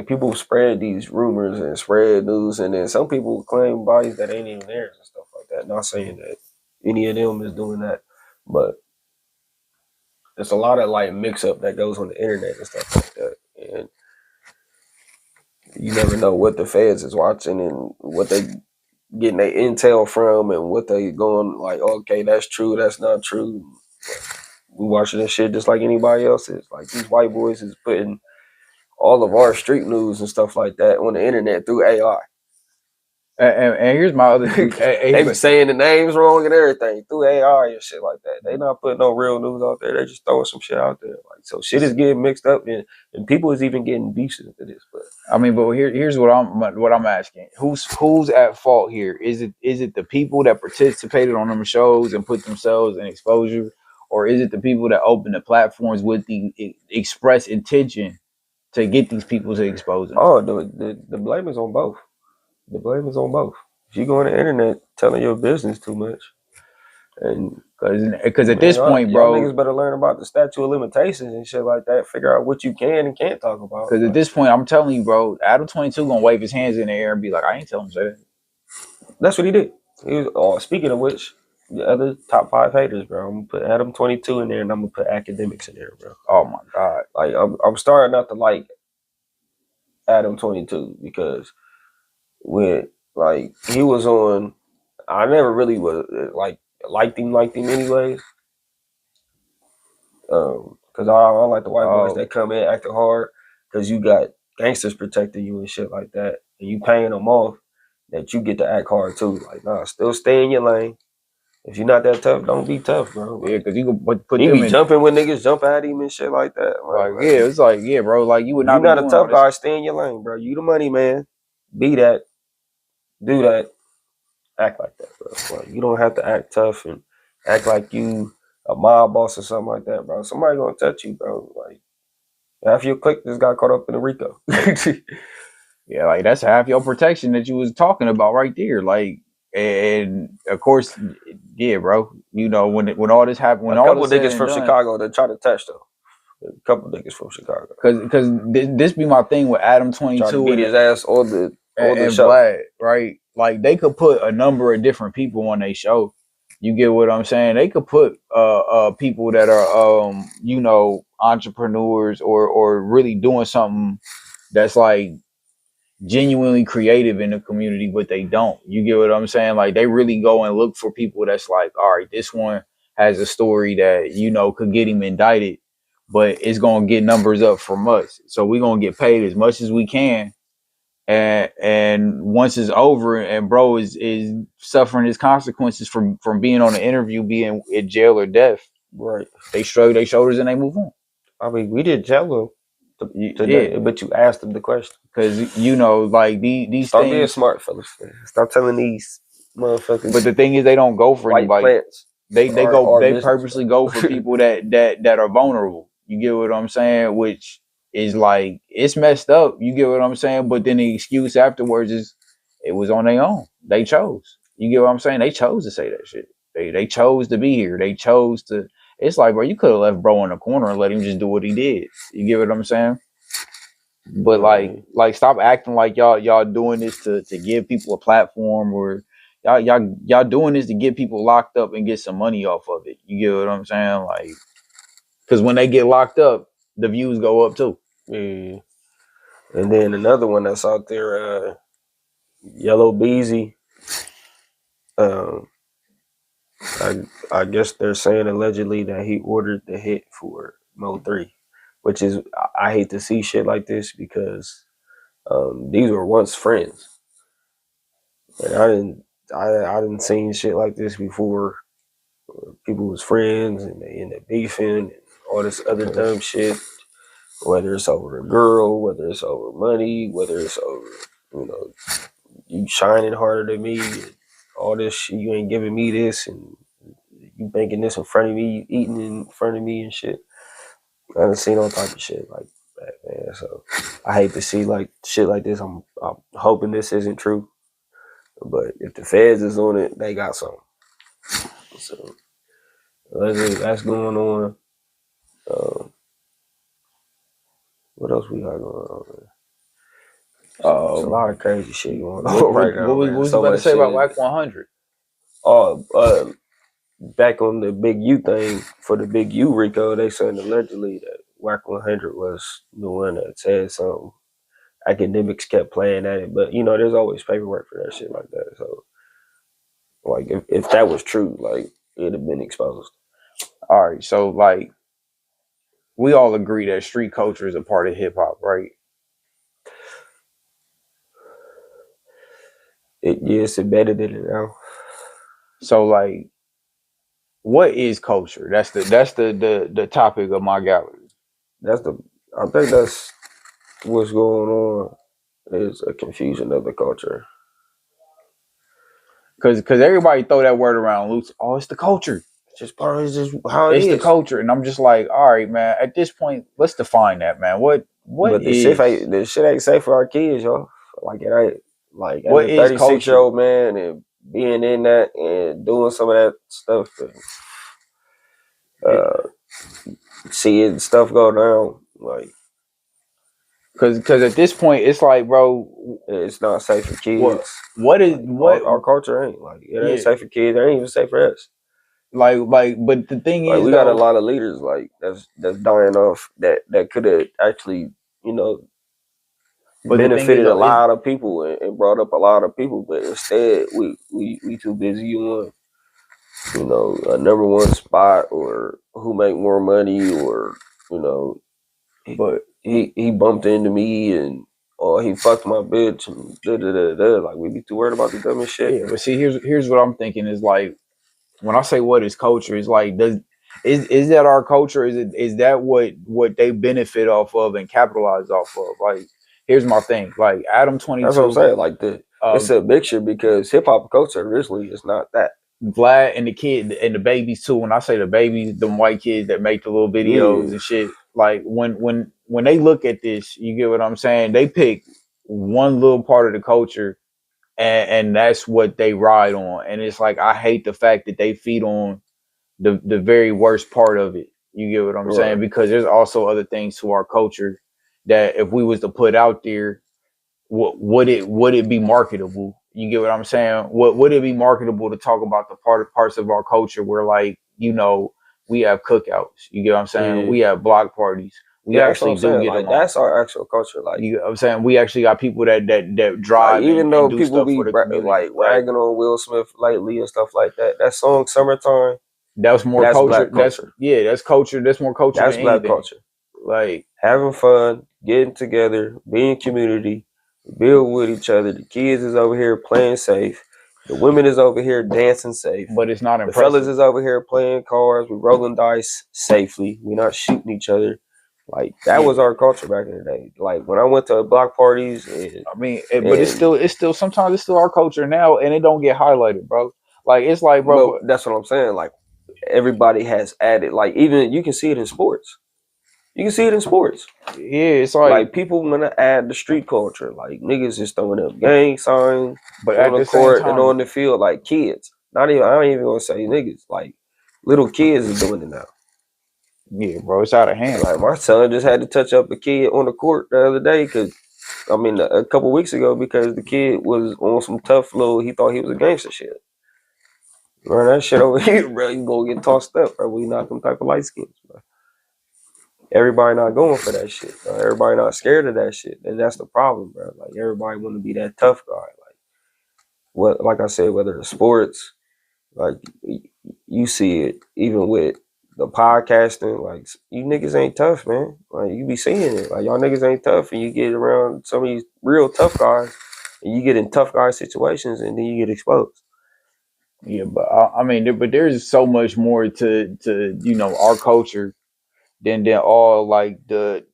people spread these rumors and spread news, and then some people claim bodies that ain't even theirs and stuff like that. Not saying that any of them is doing that, but there's a lot of like mix up that goes on the internet and stuff like that, and you never know what the feds is watching and what they getting their intel from and what they going like. Okay, that's true. That's not true. We watching this shit just like anybody else is. Like these white boys is putting all of our street news and stuff like that on the internet through AI. And here's my other thing. They be saying the names wrong and everything through AI and shit like that. They not putting no real news out there. They just throwing some shit out there. Like so, shit is getting mixed up and people is even getting decent into this. But I mean, but here's what I'm asking: who's at fault here? Is it the people that participated on them shows and put themselves in exposure, or is it the people that open the platforms with the express intention to get these people to expose them? Oh, the blame is on both. The blame is on both. If you go on the internet telling your business too much, and because at this point, bro, y'all niggas better learn about the statute of limitations and shit like that. Figure out what you can and can't talk about. Because at this point, I'm telling you, bro, Adam 22 gonna wave his hands in the air and be like, "I ain't telling him to say that." That's what he did. He was. Speaking of which, the other top 5 haters, bro. I'm gonna put Adam 22 in there, and I'm gonna put academics in there, bro. Oh my god! Like I'm starting not to like Adam 22 because when like he was on, I never really was liked him anyways. Because I don't like the white boys that come in acting hard because you got gangsters protecting you and shit like that, and you paying them off that you get to act hard too. Like, nah, still stay in your lane. If you're not that tough, don't be tough, bro. Like, yeah, because you can put he them be jumping when niggas jump at him and shit like that. Like yeah, it's like yeah, bro. Like you would not. You're not a tough guy. Stay in your lane, bro. You the money man. Be that. Do that. Act like that, bro. Like, you don't have to act tough and act like you a mob boss or something like that, bro. Somebody gonna touch you, bro. Like half your clique just got caught up in a Rico. Yeah, like that's half your protection that you was talking about right there. Like, and of course, yeah, bro. You know when all this happened, when a all couple niggas from Chicago that try to touch though. A couple niggas from Chicago. Because this be my thing with Adam 22 beat his ass on the show. Vlad, right? Like they could put a number of different people on their show. You get what I'm saying? They could put people that are you know entrepreneurs or really doing something that's like genuinely creative in the community, but they don't. You get what I'm saying? Like they really go and look for people that's like, all right, this one has a story that, you know, could get him indicted, but it's gonna get numbers up from us. So we're gonna get paid as much as we can. And once it's over and bro is suffering his consequences from being on an interview, being in jail or death, Right. they shrug their shoulders and they move on. I mean, we did tell them today, Yeah, but you asked them the question. because you know, like these Start things. being smart, fellas. Stop telling these motherfuckers. But the thing is, they don't go for white anybody. plants. They business, purposely bro. go for people that are vulnerable. You get what I'm saying? Which is like it's messed up. You get what I'm saying? But then the excuse afterwards is it was on their own. They chose. You get what I'm saying? They chose to say that shit. They chose to be here. They chose to. It's like, bro, you could have left bro in the corner and let him just do what he did. You get what I'm saying? But like stop acting like y'all doing this to give people a platform, or y'all doing this to get people locked up and get some money off of it. You get what I'm saying? Like, because when they get locked up, the views go up too. Yeah. And then another one that's out there, Yellow Beezy. I guess they're saying allegedly that he ordered the hit for Mo 3, which is I hate to see shit like this because these were once friends, and I didn't seen shit like this before. People was friends and they end up beefing and all this other dumb shit. Whether it's over a girl, whether it's over money, whether it's over, you know, you shining harder than me, and all this shit, you ain't giving me this, and you banking this in front of me, you eating in front of me and shit. I done seen all type of shit like that, man. So I hate to see like shit like this. I'm hoping this isn't true, but if the feds is on it, they got something. So that's going on. What else we got going on, man? There's a lot of crazy shit going on right now. What was so you about to say shit. about Whack 100? Back on the Big U thing for the Big U Rico, they said allegedly that Whack 100 was the one that said something. Academics kept playing at it, but you know, there's always paperwork for that shit like that. So, like, if that was true, like, it'd have been exposed. All right, so like, we all agree that street culture is a part of hip hop, right? It's embedded in it now. So like, what is culture? That's the topic of my gallery. I think that's what's going on, is a confusion of the culture. Cause everybody throw that word around loose. Oh, it's the culture. It's just how it is. It's the culture, and I'm just like, all right, man. At this point, let's define that, man. What But is the shit ain't safe for our kids, y'all. Like it ain't. Like as what a is 36-year-old man and being in that and doing some of that stuff, seeing stuff go down, like, Cause at this point, it's like, bro, it's not safe for kids. What is like, what our culture ain't like it ain't yeah. safe for kids. It ain't even safe for us. Like, but the thing Like is, we though, got a lot of leaders like that's dying off that could have actually, you know, but benefited though, a lot of people and brought up a lot of people, but instead we too busy on, you know, a number one spot or who make more money or, you know, but he bumped into me and or he fucked my bitch and da da da da. Like we be too worried about the dumbest shit. yeah. But see, here's what I'm thinking is like, when I say what is culture, is like, is that our culture? Is that what they benefit off of and capitalize off of? Like, here's my thing. Like Adam 22. That's what I'm saying. Like it's a mixture because hip hop culture originally is not that. Vlad and the kid and the babies too. When I say the babies, them white kids that make the little videos and shit. Like when they look at this, you get what I'm saying? They pick one little part of the culture and that's what they ride on. And it's like, I hate the fact that they feed on the very worst part of it. You get what I'm saying? Because there's also other things to our culture that if we was to put out there, would it be marketable? You get what I'm saying? Would it be marketable to talk about the parts of our culture where, like, you know, We have cookouts. You get what I'm saying? Yeah. We have block parties. We Yeah, that's what actually I'm do saying. get Like along. that's our actual culture. Like You know what I'm saying? We actually got people that like drive even and though do people stuff be for the community. like ragging on Will Smith lately and stuff like that. That song "Summertime." That's more That's culture. black culture. That's culture. That's more culture That's than black anything. culture. Like Having fun, getting together, being community, build with each other. The kids is over here playing safe. The women is over here dancing safe. but it's not The fellas impressive. is over here playing cards. We rolling dice safely. We're not shooting each other. Like that was our culture back in the day. Like when I went to block parties, I mean, but it's still sometimes it's still our culture now, and it don't get highlighted, bro. Like it's like, bro. well, that's what I'm saying. Like everybody has added. Like even you can see it in sports. You can see it in sports. Yeah, it's Like people wanna add the street culture. Like niggas is throwing up gang signs but on at the the same court and time, on the field. Like kids. Not even. I ain't even gonna say niggas. Like little kids is doing it now. yeah, bro, it's out of hand. Like my son just had to touch up a kid on the court the other day because I mean a couple weeks ago because the kid was on some tough little. He thought he was a gangster shit. Bro, that shit over here, bro, you gonna get tossed up, bro. We not them type of light skins, bro. Everybody not going for that shit, bro. Everybody not scared of that shit, and that's the problem, bro. Like everybody want to be that tough guy. Like what, like I said, whether it's sports, like you see it even with the podcasting. Like you niggas ain't tough, man. Like you be seeing it. Like y'all niggas ain't tough, and you get around some of these real tough guys, and you get in tough guy situations, and then you get exposed. Yeah, but I mean, but there's so much more to our culture than all like the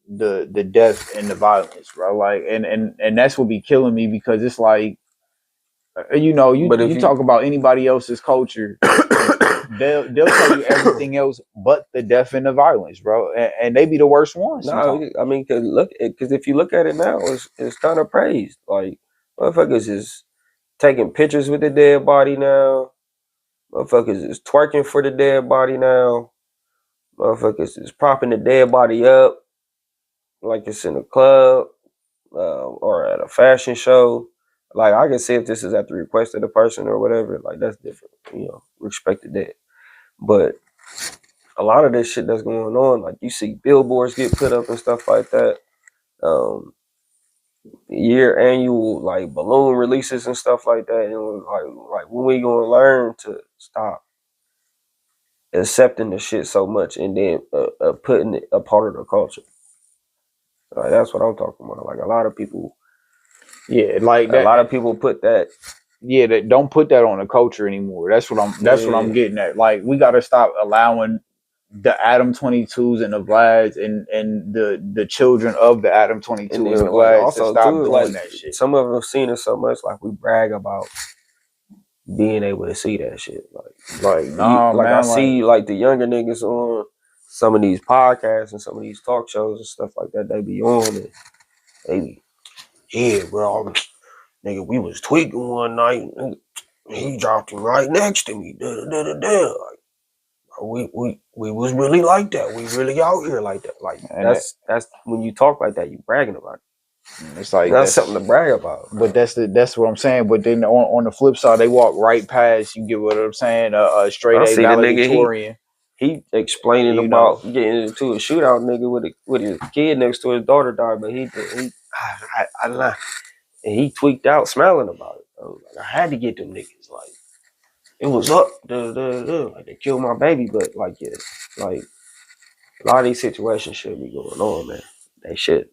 death and the violence, bro. Like and that's what be killing me because it's like But if you talk about anybody else's culture, they'll tell you everything else but the death and the violence, bro, and they be the worst ones sometimes. no, I mean, because if you look at it now, it's kind of praised. Like motherfuckers is taking pictures with the dead body now. Motherfuckers is twerking for the dead body now. Motherfuckers is propping the dead body up like it's in a club or at a fashion show. Like I can see if this is at the request of the person or whatever. Like that's different, respect the dead. But a lot of this shit that's going on, like you see billboards get put up and stuff like that. Um, year annual like balloon releases and stuff like that. And it was like when we gonna learn to stop accepting the shit so much and then putting it a part of the culture. Like that's what I'm talking about. Like a lot of people, Yeah, like a that. lot of people put that. Yeah, that don't put that on the culture anymore. That's what I'm getting at. Like we got to stop allowing the Adam 22s and the Vlads and the children of the Adam 22s and the Like Vlads to also stop too, doing like that shit. some of them have seen it so much, like we brag about being able to see that shit. Like nah, like man, I see like the younger niggas on some of these podcasts and some of these talk shows and stuff like that. They be on it. They be, yeah, bro, nigga, we was tweaking one night. And he dropped him right next to me. Like, we was really like that. We really out here like that. Like and that's when you talk like that, you bragging about it. it's like That's something to brag about. But that's what I'm saying. But then on the flip side, they walk right past. You get what I'm saying? A straight I A see the nigga. valedictorian. He explaining about getting into a shootout, nigga, with his kid next to his daughter died, but I lied. And he tweaked out, smiling about it. I was like, I had to get them niggas. Like it was up, like they killed my baby, but like yeah, like a lot of these situations should be going on, man. They should.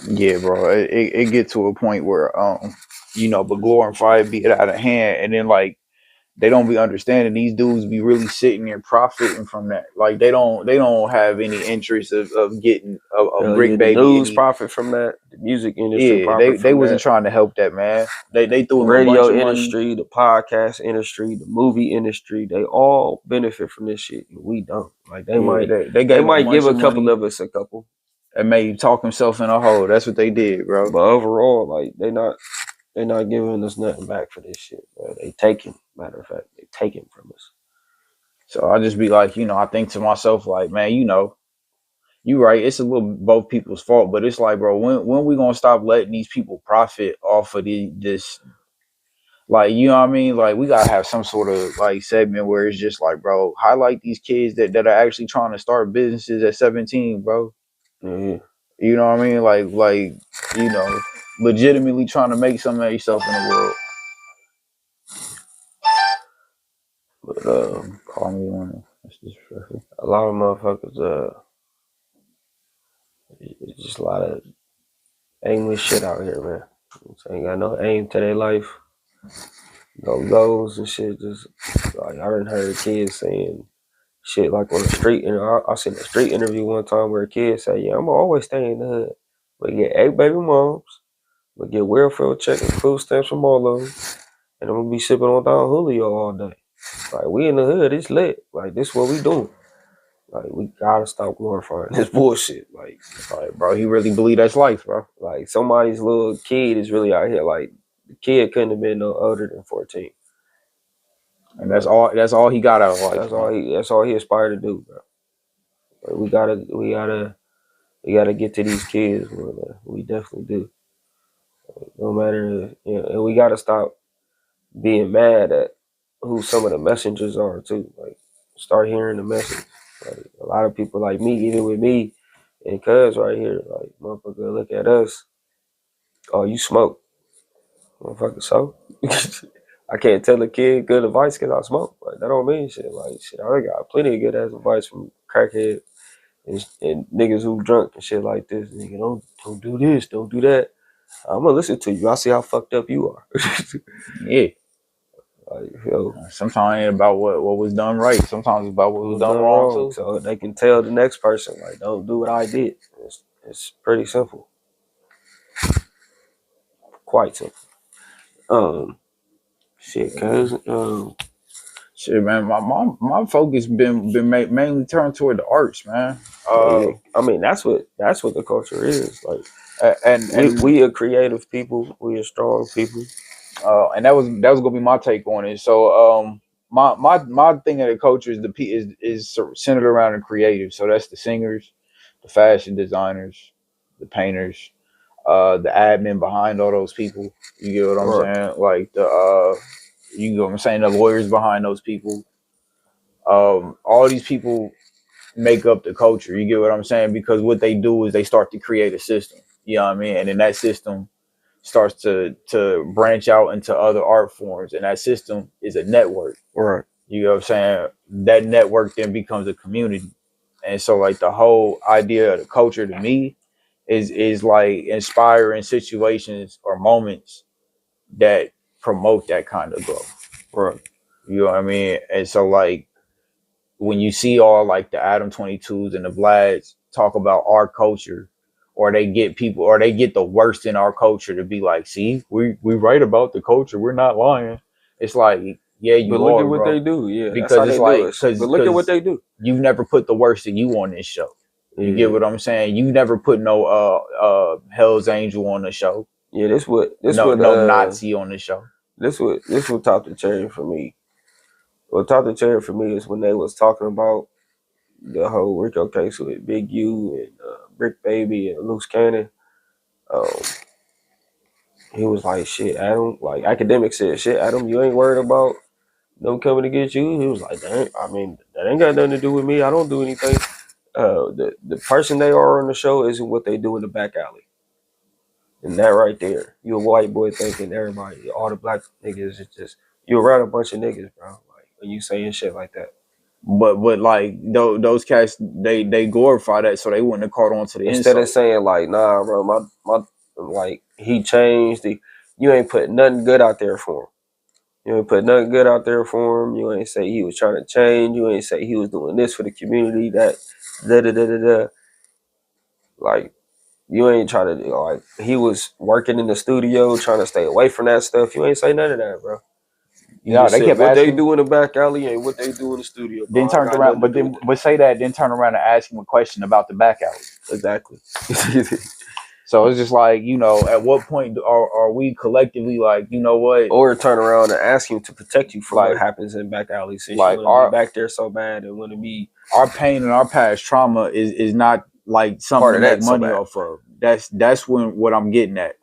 Yeah, bro. It get to a point where but glorify be it out of hand, and then like they don't be understanding these dudes be really sitting there profiting from that. Like they don't have any interest of getting a brick baby. The news profit from that. The music industry profit from they wasn't that. trying to help that, man. They threw him a Radio bunch of industry, money. the podcast industry, the movie industry, they all benefit from this shit. And we don't. Like they might give a couple of us a couple. And made talk himself in a hole. That's what they did, bro. But overall, like they're not giving us nothing back for this shit, bro. They taking, matter of fact, they taking from us. So I just be like, I think to myself, like, man, you right. It's a little both people's fault, but it's like, bro, when we gonna stop letting these people profit off of this Like, you know what I mean? Like, we gotta have some sort of like segment where it's just like, bro, highlight these kids that are actually trying to start businesses at 17, bro. Yeah. You know what I mean? Like, you know, legitimately trying to make something of yourself in the world. But Call me one. That's disrespectful. a lot of motherfuckers, it's just a lot of aimless shit out here, man. Ain't got no aim to their life, no goals and shit. Just like I done heard kids saying shit like on the street. And I seen a street interview one time where a kid said, "Yeah, I'm gonna always stay in the hood, but get 8 baby moms, but get welfare check and food stamps from all of them, and I'm gonna be sipping on Don Julio all day." Like we in the hood, it's lit. Like this what we doing. Like we gotta stop glorifying this bullshit. Like, bro, he really believe that's life, bro. Like somebody's little kid is really out here. Like the kid couldn't have been no older than 14. And that's all he got out of life. That's all he aspired to do, bro. Like, we gotta get to these kids, man. We definitely do. Like, no matter, and we gotta stop being mad at who some of the messengers are too. Like, start hearing the message. Like a lot of people, like me, even with me and Cuz right here, like motherfucker, look at us. Oh, you smoke, motherfucker. So I can't tell a kid good advice because I smoke. Like that don't mean shit. Like shit, I got plenty of good ass advice from crackhead and niggas who drunk and shit like this. Nigga, don't do this, don't do that. I'm gonna listen to you. I see how fucked up you are. Yeah. Like, yo, sometimes it ain't about what was done right. Sometimes it's about what was done wrong too. So they can tell the next person, like, don't do what I did. It's pretty simple. Quite simple. Shit, cuz shit, man. My focus been mainly turned toward the arts, man. I mean, that's what the culture is. Like, and we are creative people. We are strong people. And that was gonna be my take on it. So, my thing of the culture is centered around the creative. So that's the singers, the fashion designers, the painters, the admin behind all those people. You get what I'm saying? Like you get what I'm saying? The lawyers behind those people. All these people make up the culture. You get what I'm saying? Because what they do is they start to create a system. You know what I mean? And then that system starts to branch out into other art forms, and that system is a network. Right. You know what I'm saying? That network then becomes a community. And so like the whole idea of the culture to me is like inspiring situations or moments that promote that kind of growth. Right. You know what I mean? And so like when you see all like the Adam 22s and the Vlads talk about our culture, or they get people, or they get the worst in our culture to be like, see, we write about the culture, we're not lying. It's like, yeah, you but look are, at what bro. they do. Yeah, because it's like, because but look at what they do. You've never put the worst of you on this show. You get what I'm saying? You never put no Hell's Angel on the show. Yeah, no Nazi on the show. This what topped the cherry for me. What topped the cherry for me is when they was talking about the whole Rico case with Big U and Brick Baby and Loose Cannon. He was like, shit, Adam, like academic said, shit, Adam, you ain't worried about them coming to get you. He was like, that ain't got nothing to do with me. I don't do anything. The person they are on the show isn't what they do in the back alley. And that right there, you a white boy thinking everybody, all the black niggas, it's just, you around a bunch of niggas, bro. Like when you saying shit like that. But like those cats, they glorify that, so they wouldn't have caught on to the instead insult. of saying like, nah, bro, my like he changed. You ain't put nothing good out there for him. You ain't put nothing good out there for him. You ain't say he was trying to change. You ain't say he was doing this for the community. That da da da da da. Like you ain't trying to like he was working in the studio trying to stay away from that stuff. You ain't say none of that, bro. Yeah, they kept what asking, they do in the back alley and what they do in the studio. Bro. Then turned around, but say that, then turn around and ask him a question about the back alley. Exactly. So it's just like, you know, at what point are we collectively like, you know what? Or turn around and ask him to protect you from what happens in back alleys. Since like you want to be back there so bad and want to be our pain and our past trauma is not like something to make money off of. That's when what I'm getting at.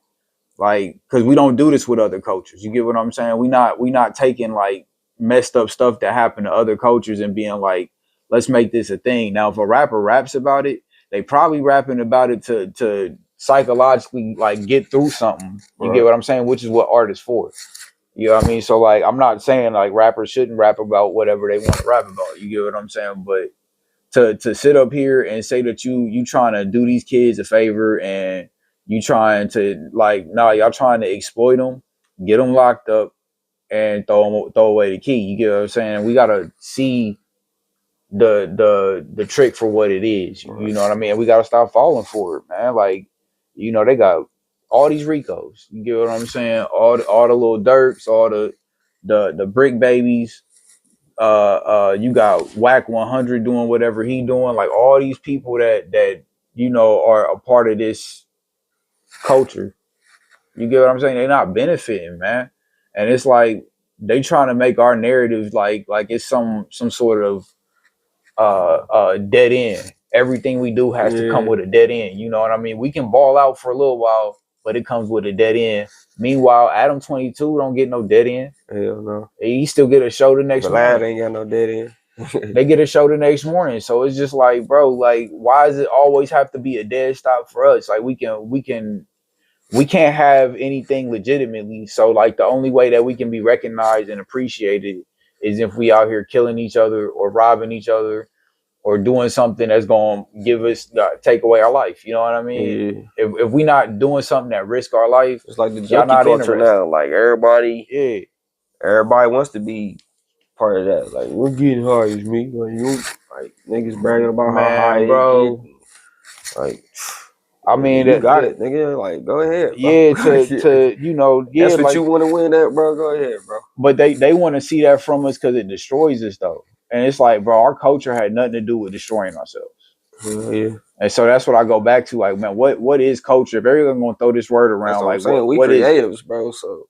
Like, because we don't do this with other cultures. You get what I'm saying? We not taking like messed up stuff that happened to other cultures and being like, let's make this a thing. Now, if a rapper raps about it, they probably rapping about it to psychologically like get through something. You get what I'm saying? Which is what art is for. You know what I mean? So like, I'm not saying like rappers shouldn't rap about whatever they want to rap about. You get what I'm saying? But to sit up here and say that you trying to do these kids a favor and you trying to like, nah, y'all trying to exploit them, get them locked up, and throw away the key. You get what I'm saying? We gotta see the trick for what it is. You know what I mean? We gotta stop falling for it, man. Like, you know, they got all these Ricos. You get what I'm saying? All the little Dirks, all the brick babies. You got Whack 100 doing whatever he doing. Like all these people that you know are a part of this culture. You get what I'm saying? They're not benefiting, man. And it's like they trying to make our narrative like it's some sort of dead end. Everything we do has to come with a dead end. You know what I mean? We can ball out for a little while, but it comes with a dead end. Meanwhile, Adam 22 don't get no dead end. Hell no. He still get a show the next morning. Lad ain't got no dead end. They get a show the next morning. So it's just like, bro, like, why does it always have to be a dead stop for us? Like we can't have anything legitimately. So like the only way that we can be recognized and appreciated is if we out here killing each other or robbing each other or doing something that's going to give us take away our life. You know what I mean? Yeah. If we not doing something that risk our life, it's like the junkie culture now. Like everybody wants to be part of that. Like, we're getting high as me. Like, like niggas bragging about how high, bro. Like, I mean, you got it, nigga. Like, go ahead, bro. Yeah, to you know, yeah, that's what like, you want to win at, bro. Go ahead, bro. But they want to see that from us because it destroys us, though. And it's like, bro, our culture had nothing to do with destroying ourselves. Yeah. And so that's what I go back to. Like, man, what is culture? If everyone's gonna throw this word around, like, we creatives, bro. So,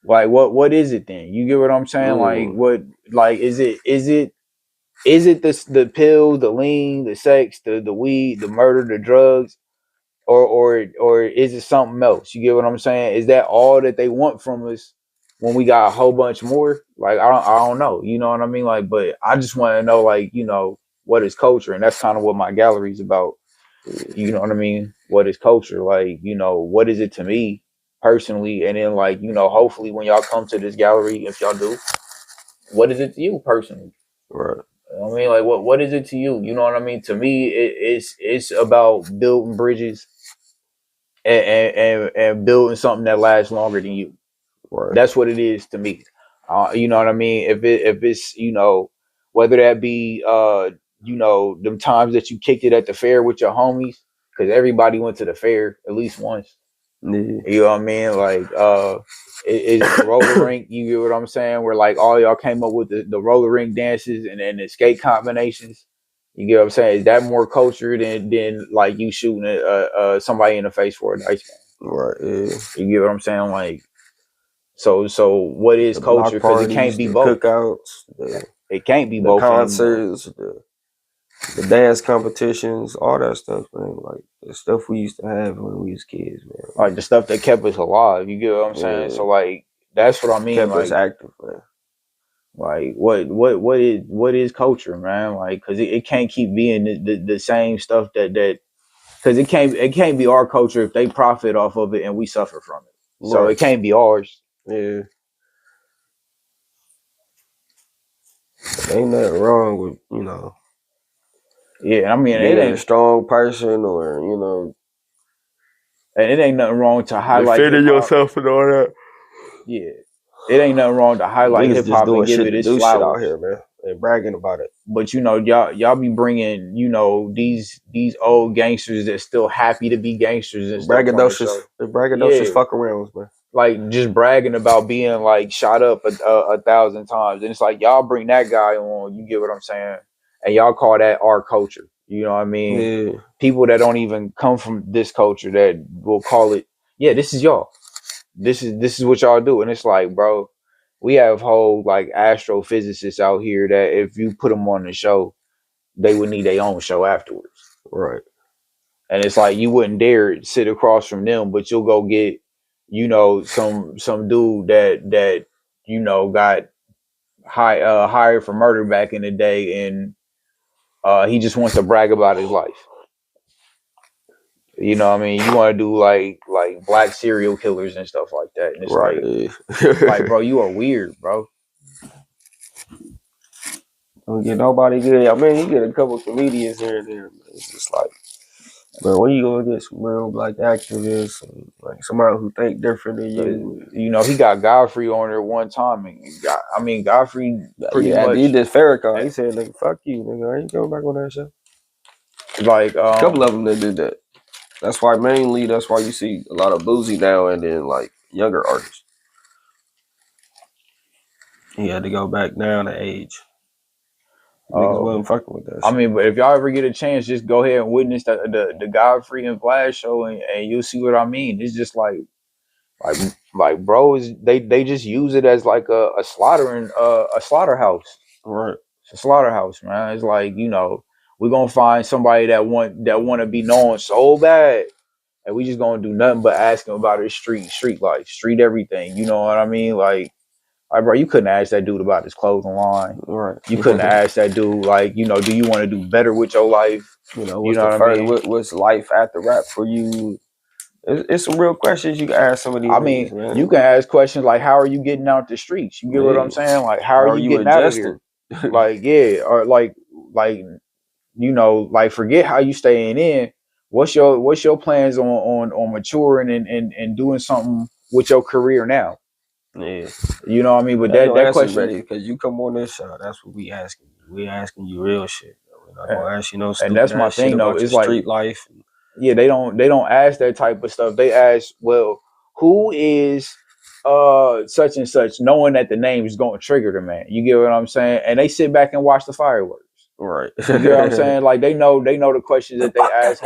like, what is it then? You get what I'm saying? Like, what, like, is it the pill, the lean, the sex, the weed, the murder, the drugs, or is it something else? You get what I'm saying? Is that all that they want from us when we got a whole bunch more? Like, I don't know. You know what I mean? Like, but I just want to know, like, you know, what is culture? And that's kind of what my gallery is about. You know what I mean? What is culture? Like, you know, what is it to me personally? And then, like, you know, hopefully when y'all come to this gallery, if y'all do, what is it to you personally? Right. I mean, like, what is it to you? You know what I mean? To me, it's about building bridges and building something that lasts longer than you. Right. That's what it is to me. You know what I mean? If it's, you know, whether that be you know, them times that you kicked it at the fair with your homies, because everybody went to the fair at least once. Yeah. You know what I mean? Like it's the roller rink, you get what I'm saying? Where like all y'all came up with the roller rink dances and the skate combinations. You get what I'm saying? Is that more culture than like you shooting somebody in the face for a dice game? Right. Yeah. You get what I'm saying? Like, so what is culture? Because it can't be both. Cookouts. It can't be both. Concerts, the dance competitions, all that stuff, man. Like the stuff we used to have when we was kids, man. Like the stuff that kept us alive. You get what I'm saying? So like that's what I mean. Kept like us active, man. Like what is culture, man? Like, because it can't keep being the same stuff that because it can't be our culture if they profit off of it and we suffer from it. So it can't be ours. Yeah. Ain't nothing wrong with, you know. Yeah, I mean, being a strong person, or, you know, and it ain't nothing wrong to highlight defending yourself and all that. Yeah, it ain't nothing wrong to highlight hip hop and give it its flowers. Shit out here, man, and bragging about it. But you know, y'all be bringing, you know, these old gangsters that still happy to be gangsters and braggadocious fuck arounds, man. Like just bragging about being like shot up a 1,000 times, and it's like y'all bring that guy on. You get what I'm saying? And y'all call that our culture. You know what I mean? Yeah. People that don't even come from this culture that will call it, yeah, this is y'all. This is what y'all do. And it's like, bro, we have whole like astrophysicists out here that if you put them on the show, they would need their own show afterwards. Right. And it's like you wouldn't dare sit across from them, but you'll go get you know, some dude that you know got hired for murder back in the day, and he just wants to brag about his life. You know what I mean? You want to do like black serial killers and stuff like that. And it's like, bro, you are weird, bro. Don't get nobody good. I mean, you get a couple comedians here and there, but it's just like, bro, when you gonna get some real black activists and like somebody who think different than you? You know, he got Godfrey on there one time, and Godfrey pretty much. He did Farrakhan. He said, "Nigga, fuck you, nigga. I ain't going back on that shit." Like a couple of them that did that. That's why you see a lot of Boozy now, and then like younger artists. He had to go back down to age. Niggas wasn't fucking with that shit. I mean, but if y'all ever get a chance, just go ahead and witness the Godfrey and Vlad show, and you'll see what I mean. It's just like bros, they just use it as like a slaughterhouse. Right. It's a slaughterhouse, man. It's like, you know, we're gonna find somebody that want to be known so bad, and we just gonna do nothing but ask him about his street life, street everything. You know what I mean? Like, bro, you couldn't ask that dude about his clothing line. Right. You couldn't ask that dude, like, you know, do you want to do better with your life? You know what I mean? What's life after rap for you? It's some real questions you can ask some of these niggas, man. You can ask questions like, how are you getting out the streets? You get what I'm saying? Like, how are you getting adjusting? Out of here? Like, yeah, or like, you know, like, forget how you staying in. What's your plans on maturing and doing something with your career now? Yeah, you know what I mean. But that question, ready, because you come on this show, that's what we asking you. We asking you real shit. We're not gonna ask you no stupid. And that's my thing, though. It's like street life. Yeah, they don't ask that type of stuff. They ask, well, who is such and such, knowing that the name is going to trigger the man. You get what I'm saying? And they sit back and watch the fireworks. Right. You get what I'm saying? Like, they know the questions that they ask,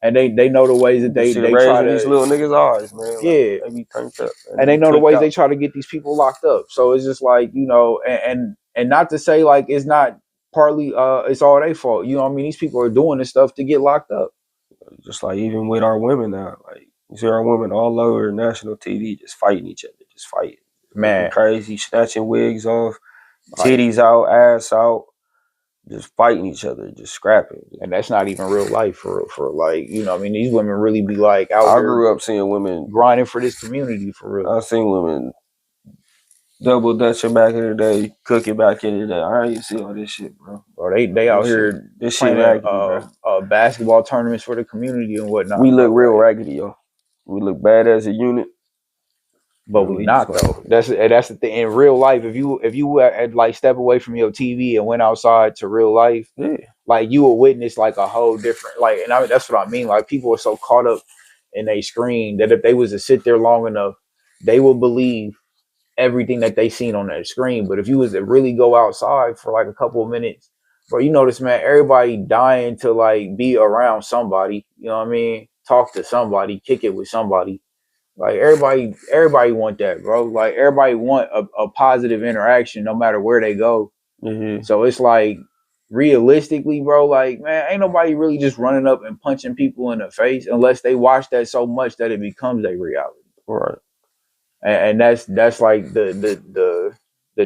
and they know the ways that they try to these little niggas' eyes, man. Like, yeah, they be turned up, and they know the ways they try to get these people locked up. So it's just like, you know, and not to say like it's not partly it's all their fault. You know what I mean? These people are doing this stuff to get locked up. Just like even with our women now, like you see our women all over national TV just fighting each other, just fighting, man, crazy, snatching wigs off, titties out, ass out, just fighting each other, just scrapping. And that's not even real life for like, you know, I mean, these women really be like out there. I grew up seeing women grinding for this community for real. I've seen women double dutching back in the day, cooking back in the day. I ain't see all this shit, bro. They out here this playing shit raggedy, basketball tournaments for the community and whatnot. We look real raggedy, yo. We look bad as a unit, but we not though. That's the thing. In real life, if you had like step away from your TV and went outside to real life, like you will witness like a whole different like. And that's what I mean. Like, people are so caught up in a screen that if they was to sit there long enough, they will believe everything that they seen on that screen. But if you was to really go outside for like a couple of minutes, bro, you notice, man, everybody dying to like be around somebody. You know what I mean? Talk to somebody, kick it with somebody. Like, everybody want that, bro. Like, everybody want a positive interaction no matter where they go. Mm-hmm. So it's like, realistically, bro, like, man, ain't nobody really just running up and punching people in the face unless they watch that so much that it becomes a reality. Right. And that's like the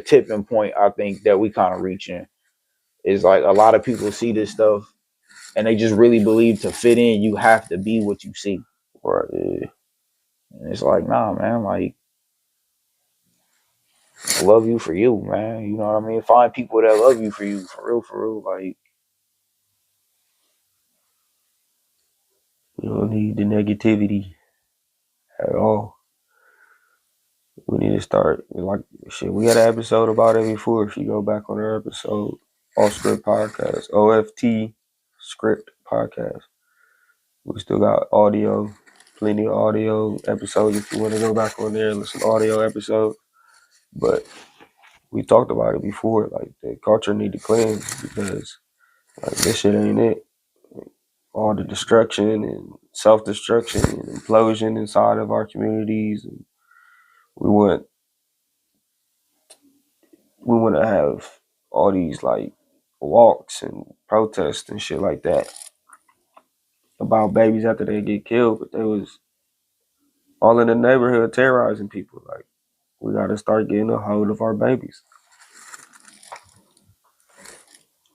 tipping point, I think, that we kind of reaching, is like a lot of people see this stuff and they just really believe to fit in you have to be what you see. Right. Yeah. And it's like, nah, man, like, I love you for you, man. You know what I mean? Find people that love you for real, like. You don't need the negativity at all. We need to start, like, shit, we had an episode about it before. If you go back on our episode, Off Script Podcast, OFT Script Podcast. We still got audio, plenty of audio episodes if you want to go back on there and listen to audio episodes. But we talked about it before, like, the culture need to cleanse because, like, this shit ain't it. All the destruction and self-destruction and implosion inside of our communities, and we want to have all these like walks and protests and shit like that about babies after they get killed, but they was all in the neighborhood terrorizing people. Like, we gotta start getting a hold of our babies.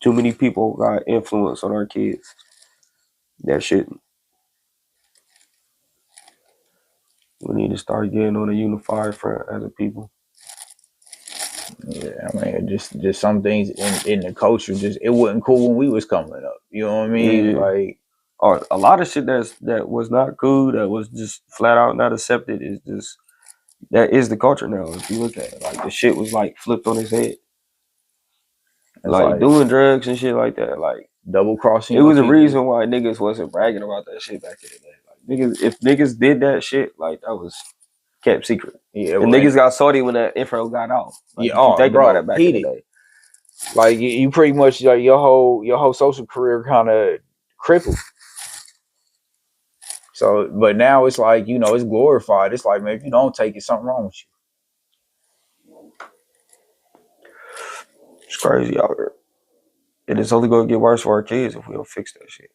Too many people got influence on our kids that shouldn't. We need to start getting on a unified front as a people. Yeah, I mean, just some things in the culture, just it wasn't cool when we was coming up. You know what I mean? Yeah. Like, Or a lot of shit that was not cool, that was just flat out not accepted, is just, that is the culture now. If you look at it, like, the shit was like flipped on its head. it's Like doing drugs and shit like that. Like, double crossing. it was a reason why niggas wasn't bragging about that shit back in the day. Like, niggas, if niggas did that shit, like, that was kept secret. Yeah, and niggas got salty when that info got out. Like, yeah, if you think about it back heated. in the day. Like you pretty much, like your whole social career kind of crippled. So, but now it's like, you know, it's glorified. It's like, man, if you don't take it, something wrong with you. It's crazy out here. And it's only gonna get worse for our kids if we don't fix that shit.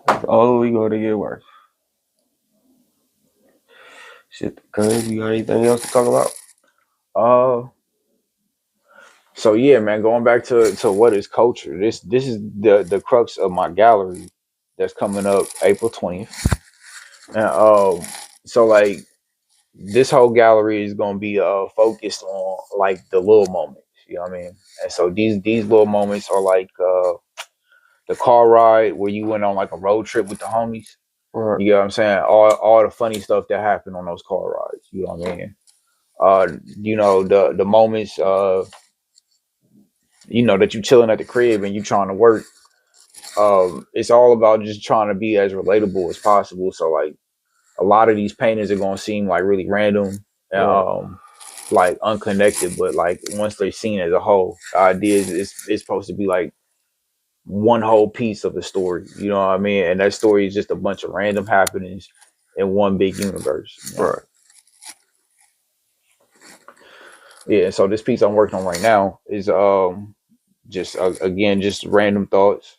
It's only gonna get worse. Shit, cuz, you got anything else to talk about? So yeah, man, going back to what is culture. This is the crux of my gallery that's coming up April 20th. And so like this whole gallery is gonna be focused on like the little moments, you know what I mean? And so these little moments are like the car ride where you went on like a road trip with the homies. Right. You know what I'm saying? All the funny stuff that happened on those car rides, you know what I mean? You know, the moments you know, that you chilling at the crib and you trying to work. It's all about just trying to be as relatable as possible. So like a lot of these paintings are gonna seem like really random and Right. like unconnected, but like once they're seen as a whole, the idea is it's supposed to be like one whole piece of the story. You know what I mean? And that story is just a bunch of random happenings in one big universe. You know? Right. Yeah. So this piece I'm working on right now is just again just random thoughts.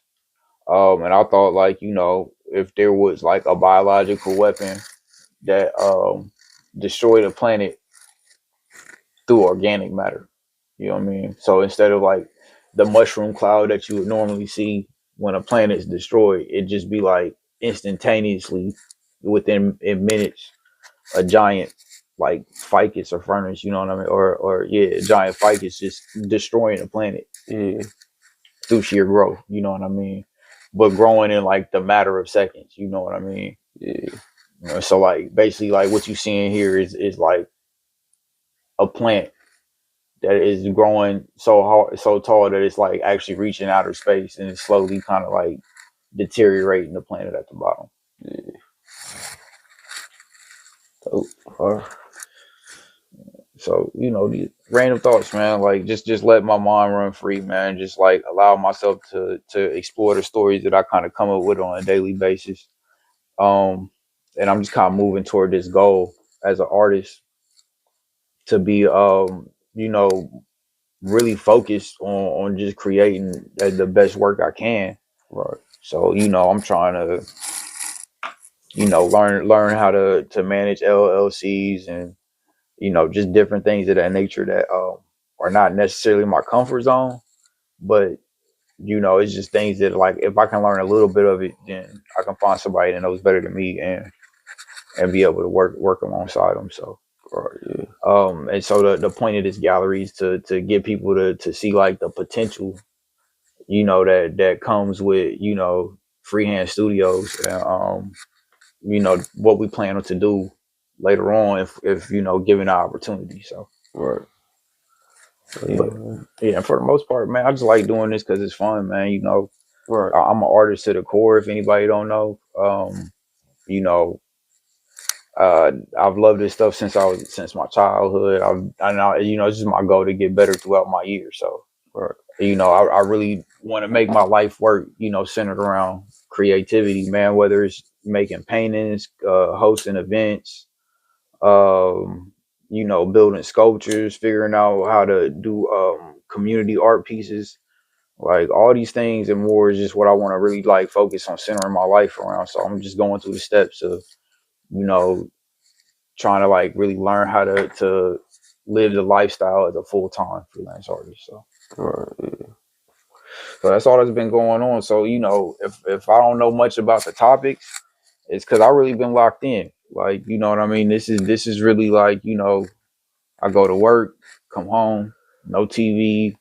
And I thought, like, you know, if there was like a biological weapon that destroyed a planet through organic matter, you know what I mean? So instead of like the mushroom cloud that you would normally see when a planet is destroyed, it'd just be like instantaneously within in minutes, a giant like ficus or furnace, you know what I mean? Or yeah, a giant ficus just destroying a planet. Yeah. Through sheer growth, you know what I mean? But growing in like the matter of seconds, you know what I mean? Yeah. You know, so like basically like what you seeing here is like a plant that is growing so hard, so tall that it's like actually reaching outer space and it's slowly kind of like deteriorating the planet at the bottom. Yeah. So, So, you know, these random thoughts, man, like just let my mind run free, man. Just like allow myself to explore the stories that I kind of come up with on a daily basis. And I'm just kind of moving toward this goal as an artist to be you know, really focused on just creating the best work I can. right. So, you know, I'm trying to, you know, learn how to manage LLCs and, you know, just different things of that nature that are not necessarily my comfort zone, but you know, it's just things that like if I can learn a little bit of it, then I can find somebody that knows better than me and be able to work alongside them. So Right. Yeah. and so the point of this gallery is to get people to see like the potential, you know, that comes with, you know, freehand studios and you know what we plan to do later on if you know given the opportunity. So Right. but yeah, for the most part, man, I just like doing this because it's fun, man. You know, Right. I'm an artist to the core. If anybody don't know, you know, I've loved this stuff since my childhood. I know, you know, it's just my goal to get better throughout my years. So, Right. you know, I really want to make my life work, you know, centered around creativity, man, whether it's making paintings, hosting events, you know, building sculptures, figuring out how to do community art pieces, like all these things and more is just what I want to really like focus on centering my life around. So I'm just going through the steps of you know, trying to like really learn how to live the lifestyle as a full-time freelance artist. So so that's all that's been going on. So, you know, if I don't know much about the topics, it's because I really been locked in. Like, you know what I mean? This is really like, you know, I go to work, come home, no TV,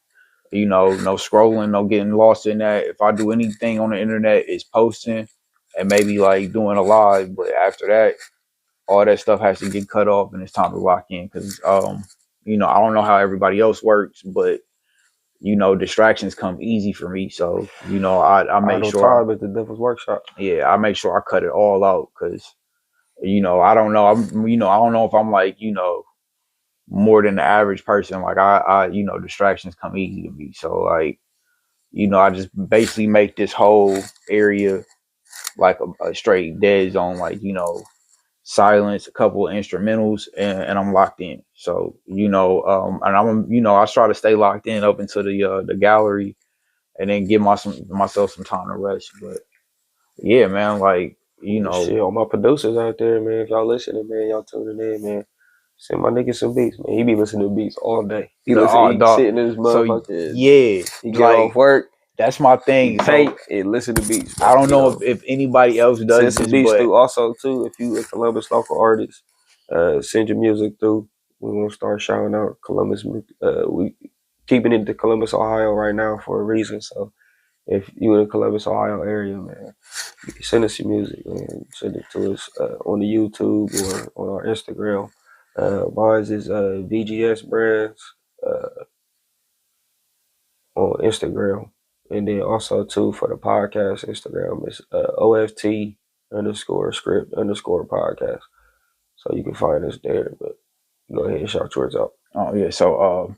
you know, no scrolling, no getting lost in that. If I do anything on the internet, it's posting and maybe like doing a live. But after that, all that stuff has to get cut off and it's time to lock in. Because, you know, I don't know how everybody else works, but, you know, distractions come easy for me. So, you know, I make sure. Time at the Devil's Workshop. Yeah, I make sure I cut it all out because, you know, I don't know. You know, I don't know if I'm like, you know, more than the average person. Like you know, distractions come easy to me. So like, you know, I just basically make this whole area like a straight dead zone, like, you know, silence, a couple of instrumentals, and I'm locked in. So, you know, and I'm, you know, I try to stay locked in up into the gallery and then give myself some time to rest. But yeah, man, like, you know, Shit, all my producers out there, man. If y'all listening, man, y'all tuning in, man. Send my nigga some beats, man. He be listening to beats all day. He sitting in his so motherfucker. yeah, He get like off work, that's my he thing. paint, So and listen to beats. I don't You know know, if anybody else send does some this, beats but through. Also, too, if you a Columbus local artist, send your music through. We're gonna start shouting out Columbus. We keeping it to Columbus, Ohio, right now for a reason. So if you in the Columbus, Ohio area, man, you can send us your music, man. Send it to us on the YouTube or on our Instagram. Mine is VGS Brands on Instagram. And then also too for the podcast Instagram is OFT underscore script underscore podcast. So you can find us there, but go ahead and shout yours out. oh yeah, so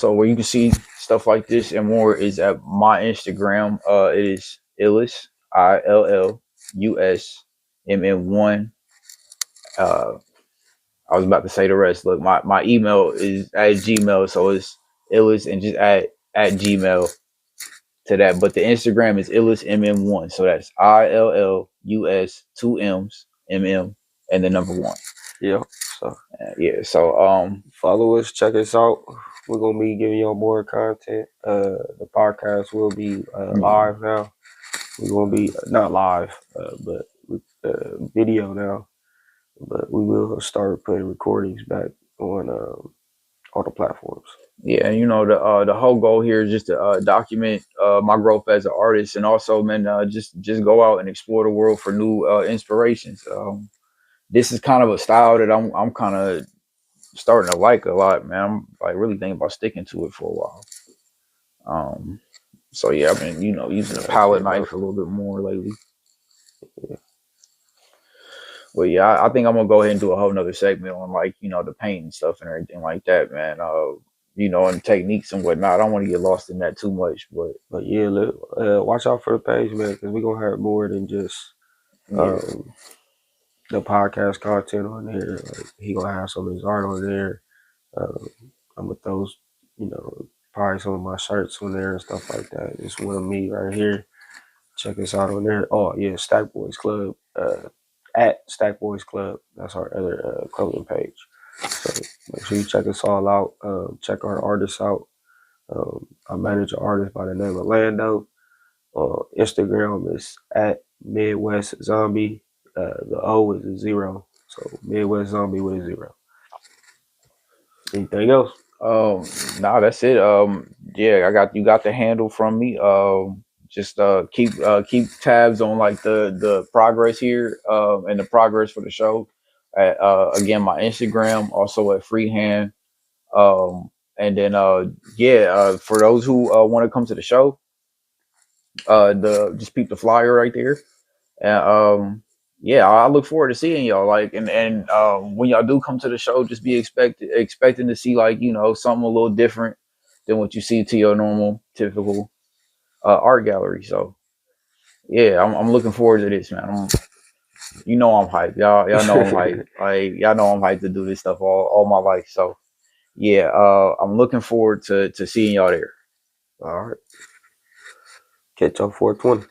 where you can see stuff like this and more is at my Instagram. It is ILLUS, ILLUSMN1. I was about to say the rest. Look, my email is at Gmail, so it's ILLUS and just at Gmail to that. But the Instagram is ILLUSMM1. So that's ILLUS 2 M's MM and the number 1. Yeah. So yeah. So follow us, check us out. We're gonna be giving y'all more content. The podcast will be live now. We're gonna be not live, but video now. But we will start putting recordings back on all the platforms. Yeah, and you know the whole goal here is just to document my growth as an artist, and also, man, just go out and explore the world for new inspirations. This is kind of a style that I'm kind of starting to like a lot, man. I'm like really thinking about sticking to it for a while. So yeah, I've been, you know, using the palette knife a little bit more lately. Yeah. But yeah, I think I'm gonna go ahead and do a whole nother segment on, like, you know, the painting stuff and everything like that, man. You know, and techniques and whatnot. I don't want to get lost in that too much, but yeah, watch out for the page, man, because we're gonna have more than just the podcast content on there. Like, he gonna have some of his art on there. I'm with those, you know, probably some of my shirts on there and stuff like that. It's one of me right here. Check us out on there. Oh yeah, Stack Boys Club. At Stack Boys Club. That's our other clothing page. So make sure you check us all out. Check our artists out. I manage an artist by the name of L&NDO. Instagram is at Midwest Zombie. The O is a 0. So Midwest Zombie with a 0. Anything else? Nah, that's it. Yeah, you got the handle from me. Just keep tabs on like the progress here, and the progress for the show. At again, my Instagram, also at Freehand. And then for those who want to come to the show, just peep the flyer right there. And yeah, I look forward to seeing y'all. Like, and when y'all do come to the show, just be expecting to see, like, you know, something a little different than what you see to your normal, typical art gallery. So yeah, I'm looking forward to this, man. You know I'm hyped. Y'all know I'm hyped. Like, y'all know I'm hyped to do this stuff all my life. So yeah, I'm looking forward to seeing y'all there. All right. Catch y'all 420.